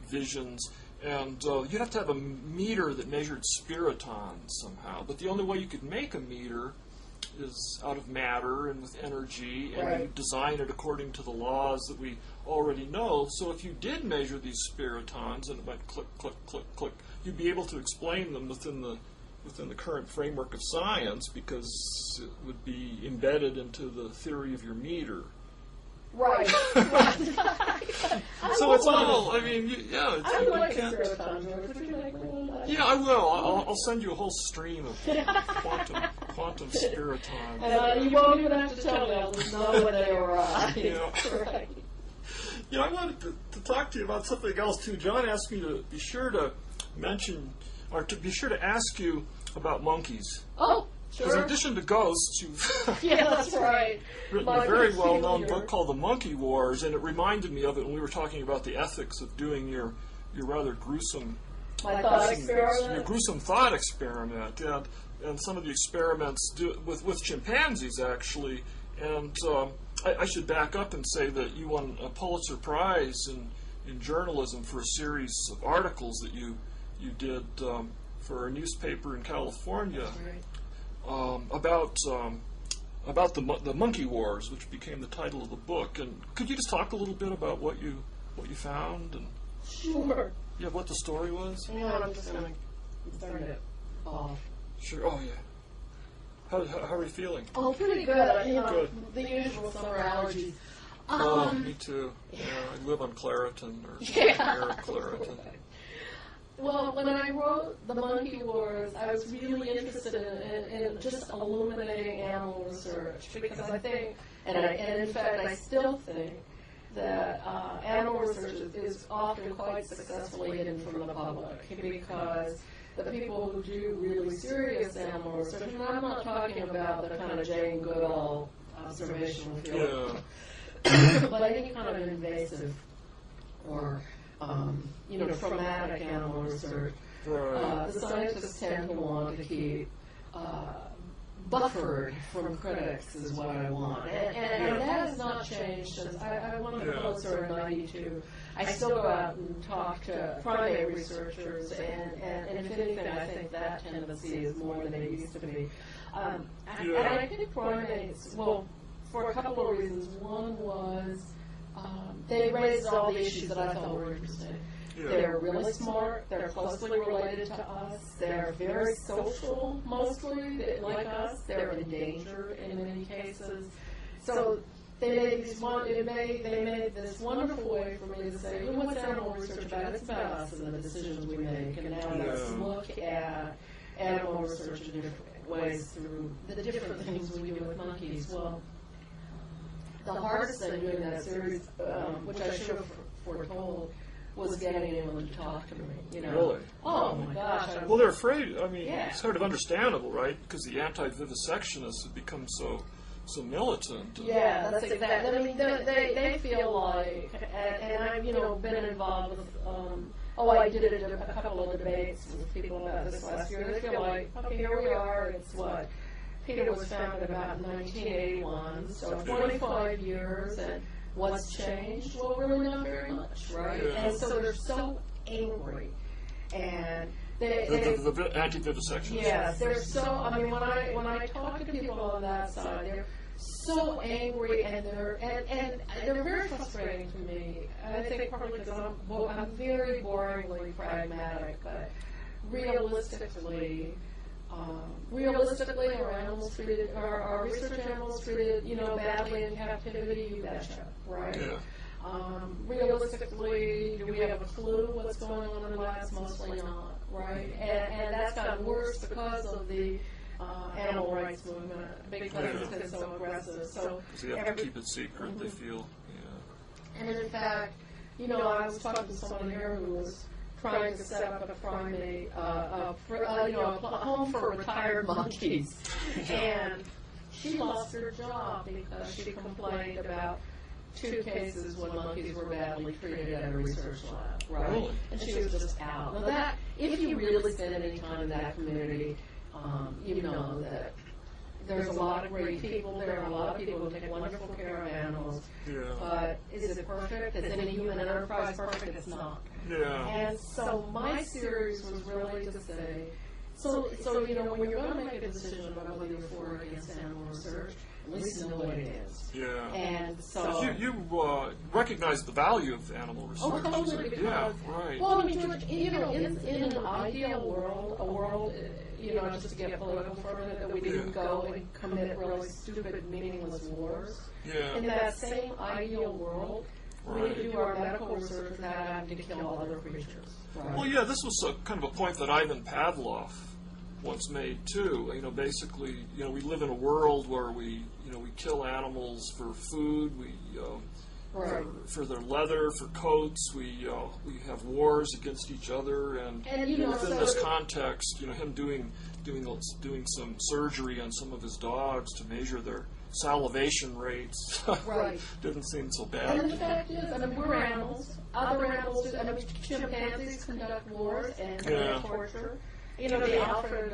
visions. And you'd have to have a meter that measured spiritons somehow. But the only way you could make a meter is out of matter and with energy, and you design it according to the laws that we already know. So if you did measure these spiritons and it went click, click, click, click, you'd be able to explain them within the current framework of science, because it would be embedded into the theory of your meter. Right. So it's all, I like Spiritons. Would you make one? Yeah, I will. I'll send you a whole stream of quantum Spiritons. And you won't even have to tell me. I'll just know when they arrive. Yeah. Right. I wanted to talk to you about something else, too. John asked me to be sure to mention, or to be sure to ask you about monkeys. Oh, Because in sure. addition to ghosts, you've Yeah, that's right. written a very well-known book called The Monkey Wars, and it reminded me of it when we were talking about the ethics of doing your rather gruesome My thought experiment. your gruesome thought experiment, and some of the experiments with chimpanzees, actually. And I should back up and say that you won a Pulitzer Prize in journalism for a series of articles that you did for a newspaper in California Right. about the monkey wars, which became the title of the book. And could you just talk a little bit about what you found and Sure. what the story was? Hang on, I'm just going to turn it off. Sure. Oh yeah. How are you feeling? Oh, pretty good. Good. The usual summer allergies. Me too. Yeah, I live on Claritin or Yeah. near Claritin. Well, when I wrote The Monkey Wars, I was really interested in just illuminating animal research because I think, and in fact I still think, that animal research is often quite successfully hidden from the public because the people who do really serious animal research, and I'm not talking about the kind of Jane Goodall observational field, but any kind of invasive or traumatic animal research, the scientists tend to want to keep buffered from critics is what I want. And that has not changed since I won the Pulitzer in '92. I still go out and talk to primate researchers, and if anything, I think that tendency is more than it used to be. And I think primates, well, for a couple of reasons. One was they raised all the issues that I thought were interesting. They're really smart. They're closely related to us. They're very social, mostly, like us. They're endangered in many cases. So they made this wonderful way for me to say, what's animal research about? It's about us and the decisions we make. And now let's look at animal research in different ways through the different things we do with monkeys. Well, the hardest thing doing that series, which I should have foretold, was getting anyone to talk to me. Really? Oh my gosh! Well, they're afraid. I mean, it's sort of understandable, right? Because the anti-vivisectionists have become so militant. Yeah, that's exactly. I mean, they feel like, and I've been involved with. I did a couple of debates with people about this last year. They feel like, okay, here we are. It's what PETA was founded about 1981, so 25 years and. What's changed? Well, really not very much, right? Yeah. And so they're so angry, and the anti-vivisectionists. Yes, they're so. I mean, when I talk to people on that side, they're so angry, and they're very frustrating to me. I think partly because I'm very boringly pragmatic, but realistically, our research animals treated, badly in captivity, you betcha, right? Yeah. Realistically, do we have a clue what's going on in labs? Mostly not, right? And that's gotten worse because of the animal rights movement, because it's been so aggressive. So they have to keep it secret, they feel. And in fact, I was talking to someone here who was trying to set up a primate, a home for retired monkeys. And she lost her job because she complained about 2 cases when monkeys were badly treated at a research lab, right? Really? And she was just out. Now that, if you really spend any time in that community, you know that there's a lot of great people there, a lot of people who take wonderful care of animals. Yeah. But is it perfect? Is any human enterprise perfect? It's not. Yeah. And so my series was really to say, so when you're going to make a decision about whether you're for or against animal research, at least know what it is. Yeah. And so you recognize the value of animal research. Oh, totally. Because, yeah, right. Well, I mean, George, in an ideal world, a world, just to get political for a minute, that we didn't go and commit really stupid, meaningless wars. Yeah. In that same ideal world, we could do our medical research without having to kill other creatures. Right? Well, yeah, this was kind of a point that Ivan Pavlov once made too. Basically, we live in a world where we kill animals for food. For their leather, for coats. We have wars against each other, and within this context, him doing some surgery on some of his dogs to measure their salivation rates didn't seem so bad. And the fact is, we're animals. Other animals do. Chimpanzees conduct wars and torture. The Alfred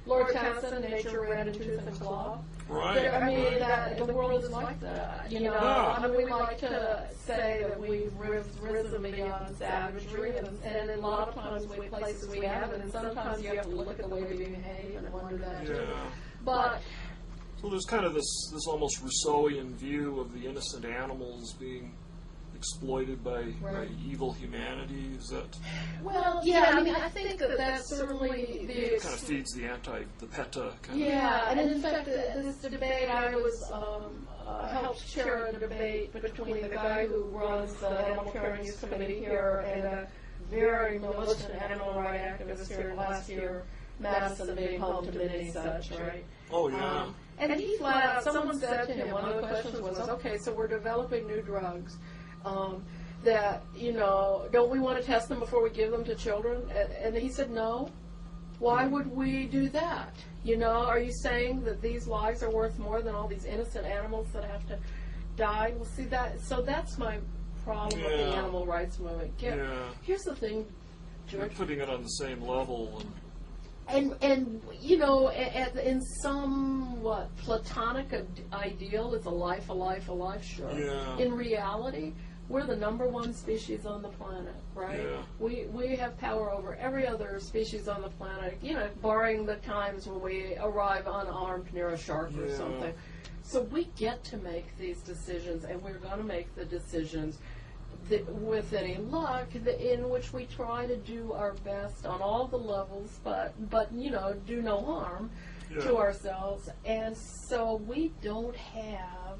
Lord Townsend, nature ran in tooth and claw. Right. I mean, that the world is like that. You know, I mean, we like to say that we've risen beyond savagery, and a lot of times we places we haven't, and sometimes you have to look at the way we behave and wonder that too. But so there's kind of this almost Rousseauian view of the innocent animals being exploited by evil humanity. Is that? Well, yeah. I mean, I think that's certainly the kind of feeds the PETA kind of. Yeah, and in fact, this debate, I was helped chair a debate between the guy who runs the Animal Care and Use Committee here and a very militant animal rights activist here last year, Madison being home to many such, right? Oh yeah. And he flat out, someone said to him, one of the questions was, okay, so we're developing new drugs. That, you know, don't we want to test them before we give them to children? And he said, no. Why would we do that? You know, are you saying that these lives are worth more than all these innocent animals that have to die? Well, see, so that's my problem with the animal rights movement. Here's the thing, George. You're putting it on the same level. And you know, in some, platonic ideal, it's a life, sure. Yeah. In reality, we're the #1 species on the planet, right? Yeah. We have power over every other species on the planet, you know, barring the times when we arrive unarmed near a shark or something. So we get to make these decisions, and we're going to make the decisions with any luck, in which we try to do our best on all the levels, but you know, do no harm to ourselves. And so we don't have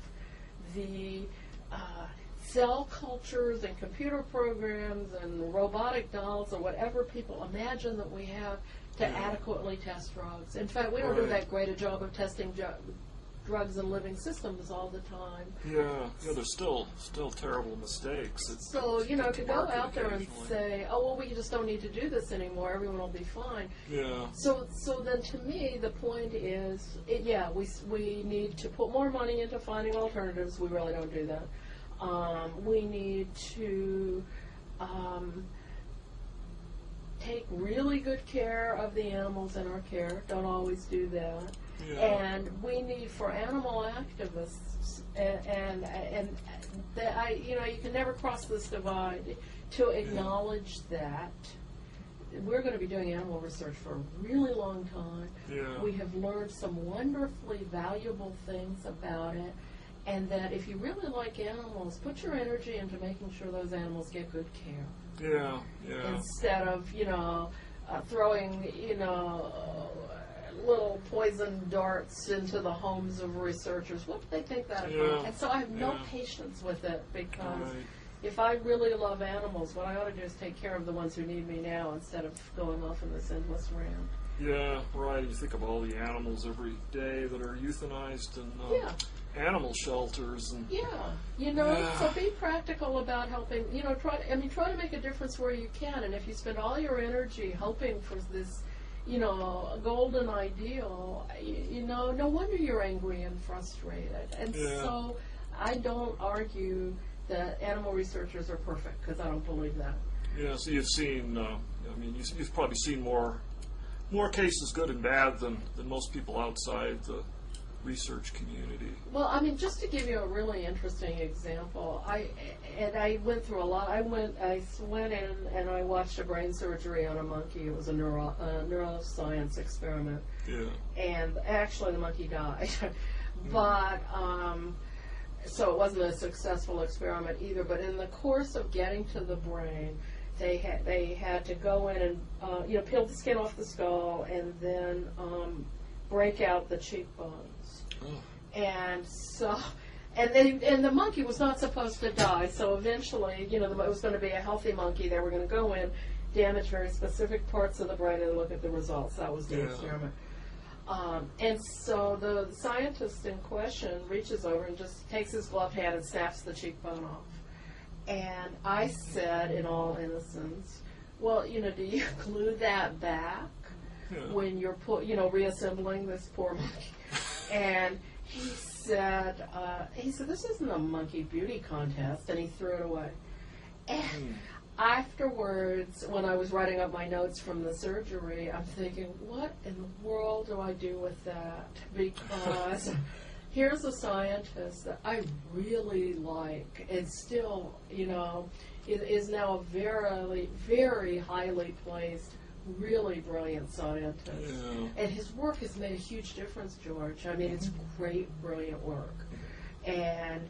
the cell cultures and computer programs and robotic dolls or whatever people imagine that we have to adequately test drugs. In fact, we don't do that great a job of testing drugs in living systems all the time. Yeah, there's still terrible mistakes. So, you know, to go out there and say, oh, well, we just don't need to do this anymore, everyone will be fine. Yeah. So then to me, the point is, we need to put more money into finding alternatives. We really don't do that. We need to take really good care of the animals in our care. Don't always do that. Yeah. And we need for animal activists, and you know, you can never cross this divide, to acknowledge that we're going to be doing animal research for a really long time. Yeah. We have learned some wonderfully valuable things about it, and that if you really like animals, put your energy into making sure those animals get good care. Yeah. Instead of, you know, throwing, you know, little poison darts into the homes of researchers. What do they think that about? And so I have no patience with it, because if I really love animals, what I ought to do is take care of the ones who need me now instead of going off in this endless rant. Yeah, right. You think of all the animals every day that are euthanized in animal shelters. And you know, so be practical about helping, you know, try to make a difference where you can. And if you spend all your energy hoping for this, you know, golden ideal, you know, no wonder you're angry and frustrated. And so I don't argue that animal researchers are perfect, because I don't believe that. Yeah, so you've seen, you've probably seen more cases, good and bad, than most people outside the research community. Well, I mean, just to give you a really interesting example, I went through a lot. I went in and I watched a brain surgery on a monkey. It was a neuroscience experiment. Yeah. And actually, the monkey died. But so it wasn't a successful experiment either. But in the course of getting to the brain, they had to go in and you know, peel the skin off the skull and then break out the cheekbones. And so, and the monkey was not supposed to die. So eventually, you know, it was going to be a healthy monkey. They were going to go in, damage very specific parts of the brain, and look at the results. That was the experiment. And so the scientist in question reaches over and just takes his gloved hand and snaps the cheekbone off. And I said, in all innocence, well, you know, do you glue that back when you're reassembling this poor monkey? And he said, this isn't a monkey beauty contest, and he threw it away. And afterwards, when I was writing up my notes from the surgery, I'm thinking, what in the world do I do with that? Because here's a scientist that I really like, and still, is now a very, very highly placed, really brilliant scientist. Yeah. And his work has made a huge difference, George. I mean, it's great, brilliant work. And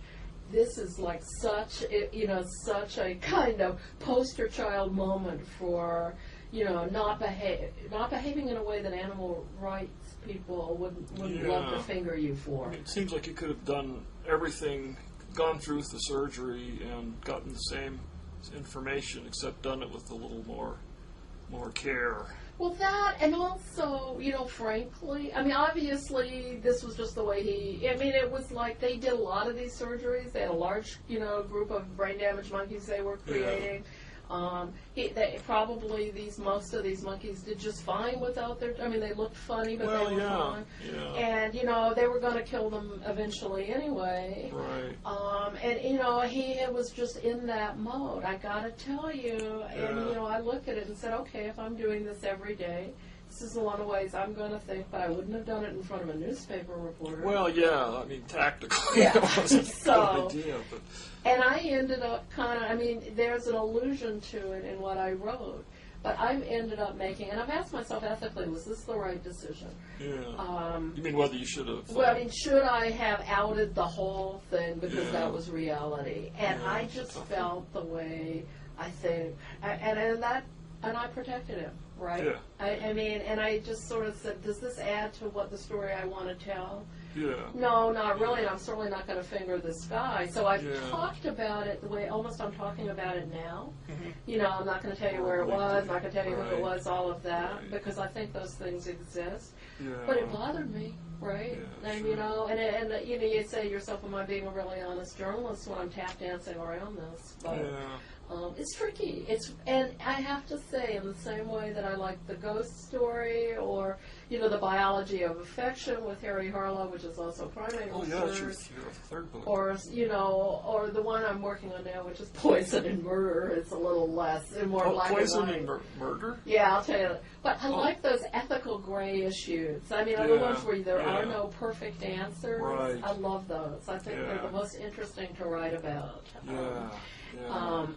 this is like such a kind of poster child moment for, not behaving in a way that animal rights people wouldn't love to finger you for. I mean, it seems like you could have done everything, gone through the surgery and gotten the same information, except done it with a little more care. Well, that, and also, frankly, I mean, obviously, this was just the way it was like they did a lot of these surgeries. They had a large, group of brain damaged monkeys they were creating. Most of these monkeys did just fine without they looked funny, but they were fine. Yeah. And, they were going to kill them eventually anyway. Right. And, he was just in that mode, I got to tell you. And, I looked at it and said, okay, if I'm doing this every day, this is a lot of ways I'm going to think, but I wouldn't have done it in front of a newspaper reporter. Well, yeah, I mean, tactically, yeah. It wasn't So, a good idea. But. And I ended up there's an allusion to it in what I wrote, but I ended up making, and I've asked myself ethically, was this the right decision? Yeah. You mean whether you should have... should I have outed the whole thing because that was reality? And I just felt the way I think, and I protected him. Right? Yeah. And I just sort of said, does this add to what the story I want to tell? Yeah. No, not really, and I'm certainly not going to finger this guy. So I've talked about it the way almost I'm talking about it now. Mm-hmm. I'm not going to tell you where it was, I'm not going to tell you who it was, all of that, because I think those things exist. Yeah. But it bothered me, right? Yeah, and, sure. and you say to yourself, am I being a really honest journalist when I'm tap dancing around this? But, it's tricky. And I have to say, in the same way that I like the ghost story, or the biology of affection with Harry Harlow, which is also primate research. Oh yeah, that's your third book. Or or the one I'm working on now, which is Poison and Murder. It's a little less and more black Poison and white. and Murder. Yeah, I'll tell you. But I like those ethical gray issues. I mean, the ones where there are no perfect answers. Right. I love those. I think they're the most interesting to write about. Yeah.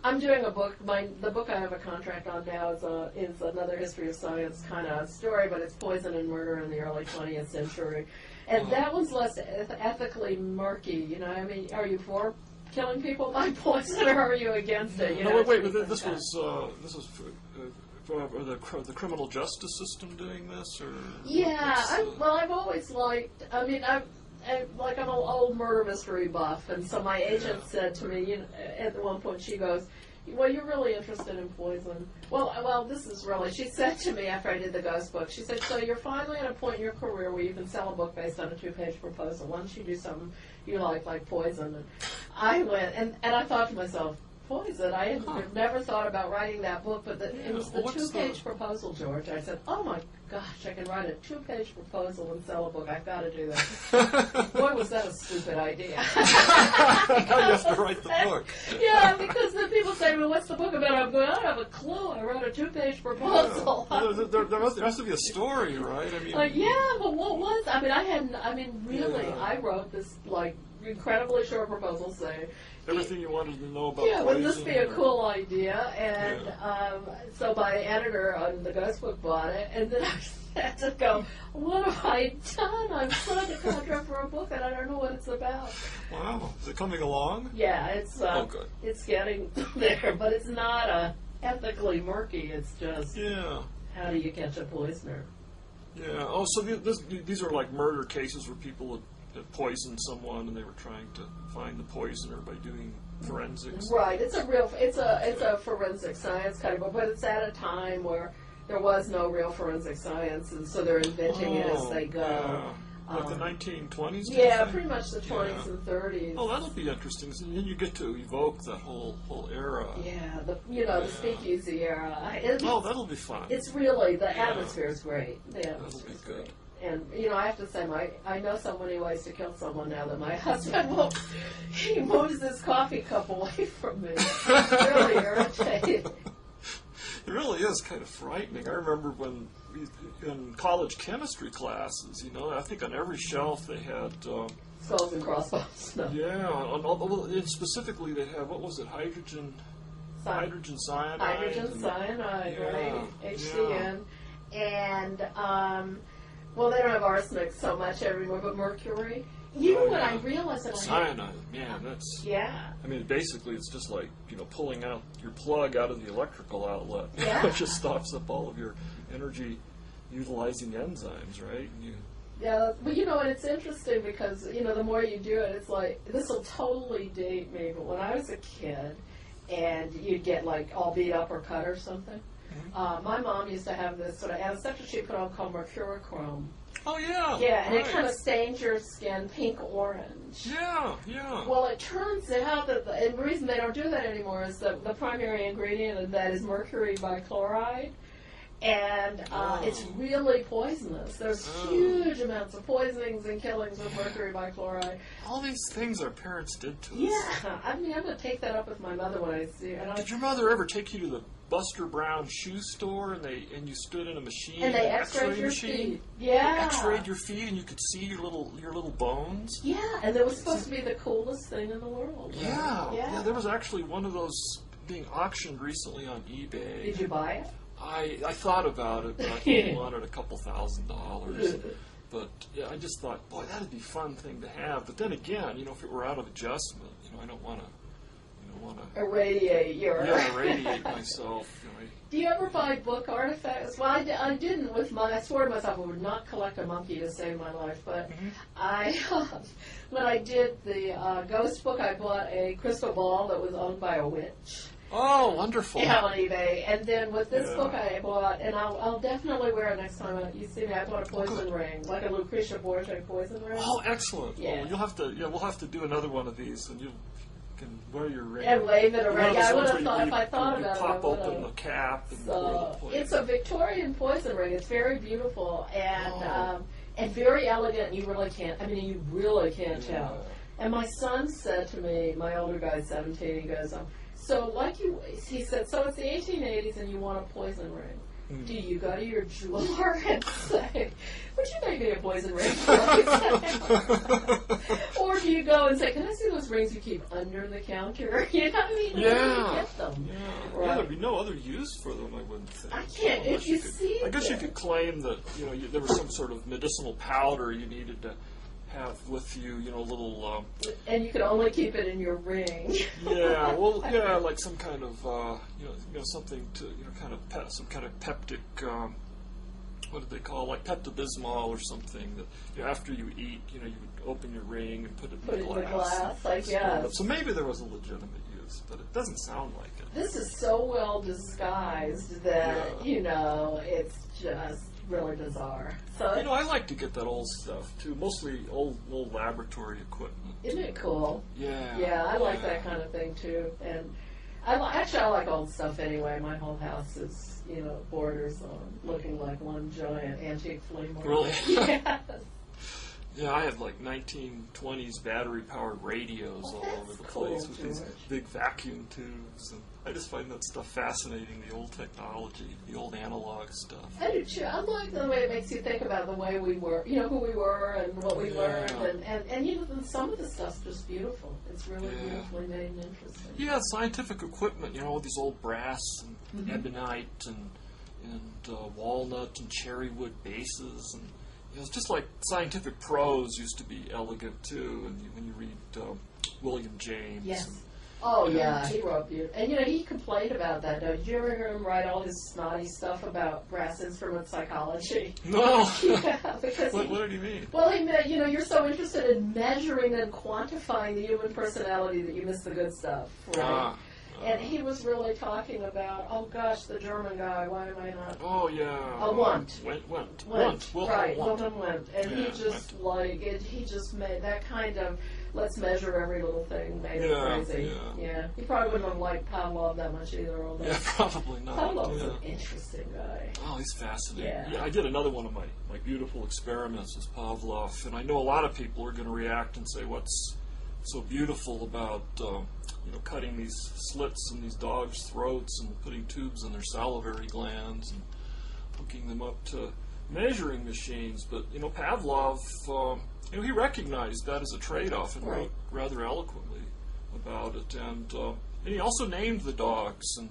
I'm doing a book. The book I have a contract on now is another history of science kind of story, but it's Poison and Murder in the early 20th century, and that one's less ethically murky. Are you for killing people by poison, or are you against it? This was the criminal justice system doing this, or I've always liked. I'm an old murder mystery buff, and so my agent said to me, at one point, she goes, well, you're really interested in poison. Well, this is really, she said to me after I did the ghost book, she said, so you're finally at a point in your career where you can sell a book based on a 2-page proposal. Why don't you do something you like poison? And I went, and I thought to myself, poison? I had never thought about writing that book, but it was the 2-page proposal, George. I said, oh my gosh, I can write a 2-page proposal and sell a book. I've got to do that. Boy, was that a stupid idea. Now you have to write the book. Yeah, because then people say, well, what's the book about? I'm going, I don't have a clue. I wrote a 2-page proposal. There has to be a story, right? But what was, I wrote this, incredibly short proposal saying, everything you wanted to know about poison. Wouldn't this be a cool idea? And so my editor on the ghost book bought it, and then I had to go, what have I done? I've signed a contract for a book, and I don't know what it's about. Wow. Is it coming along? Yeah, it's good. It's getting there, but it's not ethically murky. It's just how do you catch a poisoner? Yeah. Oh, so these are like murder cases where people had poisoned someone and they were trying to find the poisoner by doing forensics. Right. It's a forensic science kind of book, but it's at a time where there was no real forensic science, and so they're inventing it as they go. Yeah. Like the 1920s? Yeah, pretty much the 20s and 30s. Oh, that'll be interesting. And then you get to evoke that whole era. Yeah, the speakeasy era. That'll be fun. It's really, the atmosphere is great. The That'll atmosphere be is good. great. And, I have to say, I know so many ways to kill someone now that my husband he moves this coffee cup away from me. It's really irritating. kind of frightening. I remember when in college chemistry classes, you know, I think on every shelf they had skulls and crossbones. No. Yeah, and specifically they had, what was it, hydrogen cyanide. Hydrogen cyanide, yeah, right? HCN. And, well, they don't have arsenic so much anymore, but mercury. You know what I realized? That cyanide, man, that's... Yeah. I mean, basically it's just like, you know, pulling out your plug out of the electrical outlet. Yeah. It just stops up all of your energy-utilizing enzymes, right? Yeah, but you know, and it's interesting because, you know, the more you do it, it's like, this will totally date me, but when I was a kid and you'd get like all beat up or cut or something, my mom used to have this sort of ancestral she put on called mercurochrome. Oh, yeah. Yeah, and right. it kind of stains your skin pink-orange. Yeah, yeah. Well, it turns out that, and the reason they don't do that anymore is that the primary ingredient of that is mercury bichloride. And it's really poisonous. There's huge amounts of poisonings and killings with mercury bichloride. All these things our parents did to us. Yeah, I mean, I'm going to take that up with my mother when I see her. Did your mother ever take you to the Buster Brown shoe store and you stood in a machine? And they an x-rayed your machine? feet. Yeah. X-rayed your feet and you could see your little bones? Yeah, and it was supposed to be the coolest thing in the world. Right? Yeah, there was actually one of those being auctioned recently on eBay. Did you buy it? I thought about it, but I think I wanted a couple $1,000. But yeah, I just thought, boy, that'd be a fun thing to have. But then again, you know, if it were out of adjustment, you know, I don't want to irradiate your... Yeah, irradiate myself. You know, Do you ever buy book artifacts? Well, I didn't with I swore to myself I would not collect a monkey to save my life, but when I did the ghost book, I bought a crystal ball that was owned by a witch. Oh, wonderful. Yeah, on eBay. And then with this book I bought, and I'll definitely wear it next time you see me, I bought a poison ring, like a Lucretia Borgia poison ring. Oh, excellent. Yeah. Well, we'll have to do another one of these, and you can wear your ring. And wave it around. Yeah, I would have thought, if I thought you about it, pop open the cap and pour the poison. It's a Victorian poison ring. It's very beautiful and very elegant. You really can't tell. And my son said to me, my older guy's 17, he goes, he said, so it's the 1880s and you want a poison ring. Do you go to your jeweler and say, would you make me a poison ring? Or do you go and say, can I see those rings you keep under the counter? You know what I mean? Yeah. You get them. Yeah. Right. Yeah, there'd be no other use for them, I wouldn't think. I can't. If you see I guess you could claim that, you know, there was some sort of medicinal powder you needed to have with you, you know, a little... and you could only keep it in your ring. Yeah, well, yeah, like some kind of, you know, something to, you know, kind of some kind of peptic, what did they call, like Pepto-Bismol or something that, you know, after you eat, you know, you would open your ring and put it in the glass. Like, yeah. So maybe there was a legitimate use, but it doesn't sound like it. This is so well disguised that, you know, it's just really bizarre. So you know, I like to get that old stuff too, mostly old laboratory equipment. Isn't it cool? Yeah. Yeah, I like that kind of thing too. And I like old stuff anyway. My whole house is, you know, borders on looking like one giant antique flea market. Really? Yes. Yeah, I have like 1920s battery-powered radios all over the place with these big vacuum tubes, and I just find that stuff fascinating, the old technology, the old analog stuff. I do too. I like the way it makes you think about the way we were, you know, who we were and what we learned, and you know, some of the stuff's just beautiful. It's really beautifully made and interesting. Yeah, scientific equipment, you know, with these old brass and ebonite and walnut and cherry wood bases, and you know, it's just like scientific prose used to be elegant too. And when you read William James. Yes. Oh yeah, he wrote beautiful. And you know, he complained about that. Did you ever hear him write all his snotty stuff about brass instrument psychology? No. Yeah, because what did he mean? Well, he meant, you know, you're so interested in measuring and quantifying the human personality that you miss the good stuff, right? And he was really talking about, oh gosh, the German guy, why am I not? Oh, yeah. Wundt. Wilhelm Wundt. And he just, he just made that kind of, let's measure every little thing, made it crazy. Yeah. He probably wouldn't have liked Pavlov that much either. Although probably not. Pavlov was an interesting guy. Oh, he's fascinating. Yeah. I did another one of my beautiful experiments with Pavlov, and I know a lot of people are going to react and say, what's so beautiful about cutting these slits in these dogs' throats and putting tubes in their salivary glands and hooking them up to measuring machines. But Pavlov, he recognized that as a trade-off and wrote rather eloquently about it. And he also named the dogs. And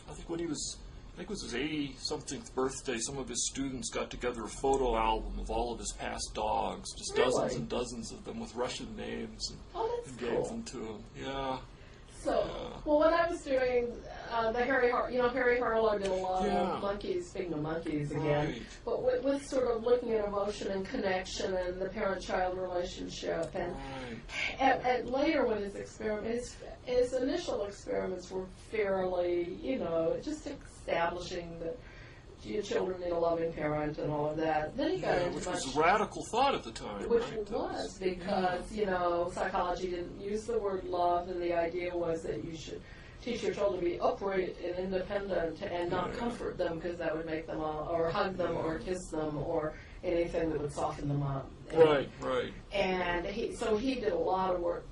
I think when it was his 80-something birthday, some of his students got together a photo album of all of his past dogs, just dozens and dozens of them with Russian names, and gave them to him. Yeah. So, well, when I was doing the Harry Harlow did a lot of monkeys, speaking of monkeys again, but with sort of looking at emotion and connection and the parent-child relationship, and later when his initial experiments were fairly, just establishing that children need a loving parent and all of that. Then he got into which was a radical thought at the time. Which was because, psychology didn't use the word love, and the idea was that you should teach your children to be upright and independent and not comfort them because that would make them or hug them or kiss them or anything that would soften them up. Right. And he did a lot of work,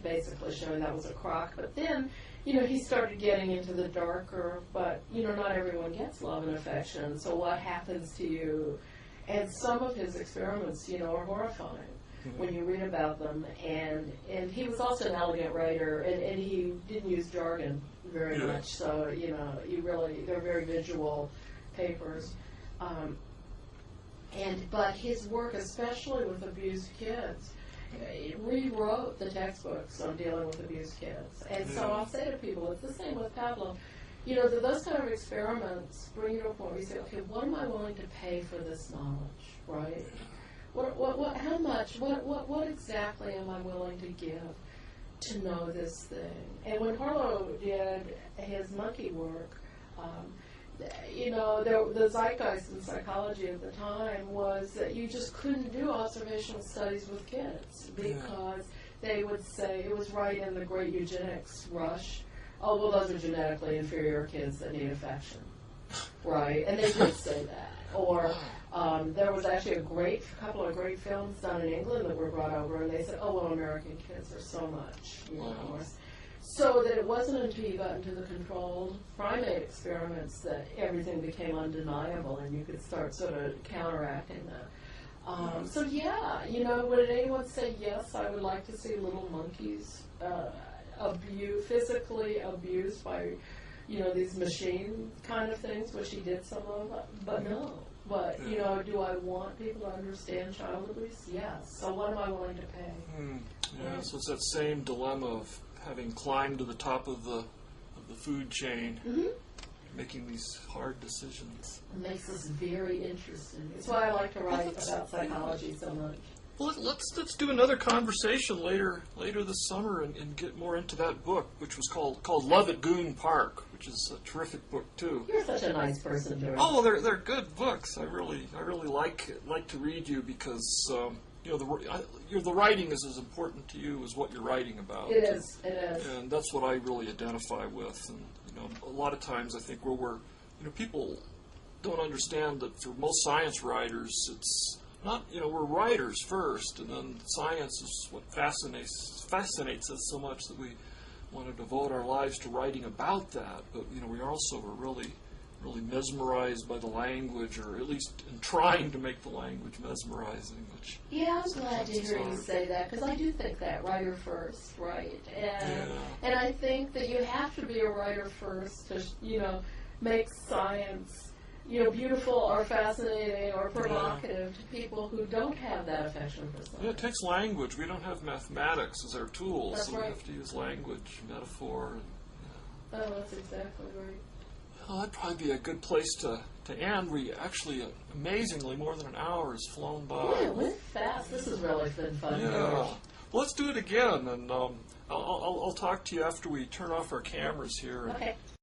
basically showing that was a crock. But then, he started getting into the darker, but, not everyone gets love and affection. So what happens to you? And some of his experiments, are horrifying when you read about them. And he was also an elegant writer, and he didn't use jargon very much. So, they're very visual papers. But his work, especially with abused kids, rewrote the textbooks on dealing with abused kids. And so I'll say to people, it's the same with Pavlov. Those kind of experiments bring you to a point where you say, okay, what am I willing to pay for this knowledge, right? How much, what exactly am I willing to give to know this thing? And when Harlow did his monkey work, the zeitgeist in psychology at the time was that you just couldn't do observational studies with kids because they would say, it was right in the great eugenics rush, oh, well, those are genetically inferior kids that need affection, right? And they did say that. Or there was actually a couple of great films done in England that were brought over, and they said, oh, well, American kids are so much, So that it wasn't until you got into the controlled primate experiments that everything became undeniable and you could start sort of counteracting that. Would anyone say, yes, I would like to see little monkeys physically abused by, these machine kind of things, which he did some of, but no. But, do I want people to understand child abuse? Yes. So what am I willing to pay? So it's that same dilemma of having climbed to the top of the food chain, making these hard decisions. It makes us very interesting. That's why I like to write about psychology so much. Well, let's do another conversation later this summer and get more into that book, which was called Love at Goon Park, which is a terrific book too. You're such a nice person to read. Oh, well, they're good books. I really like to read you because the writing is as important to you as what you're writing about. It is. And that's what I really identify with. And a lot of times I think people don't understand that for most science writers, it's not, we're writers first, and then science is what fascinates us so much that we want to devote our lives to writing about that. But we also are really mesmerized by the language, or at least in trying to make the language mesmerizing. I'm glad to hear you say that, because I do think that writer first, right? And I think that you have to be a writer first to make science beautiful or fascinating or provocative to people who don't have that affection for science. Yeah, it takes language. We don't have mathematics as our tool, That's so right. we have to use language, metaphor. Oh, that's exactly right. Well, that'd probably be a good place to end. We actually, amazingly, more than an hour has flown by. Yeah, it went fast. This has really been fun. Yeah. Well, let's do it again, and I'll talk to you after we turn off our cameras here. Okay.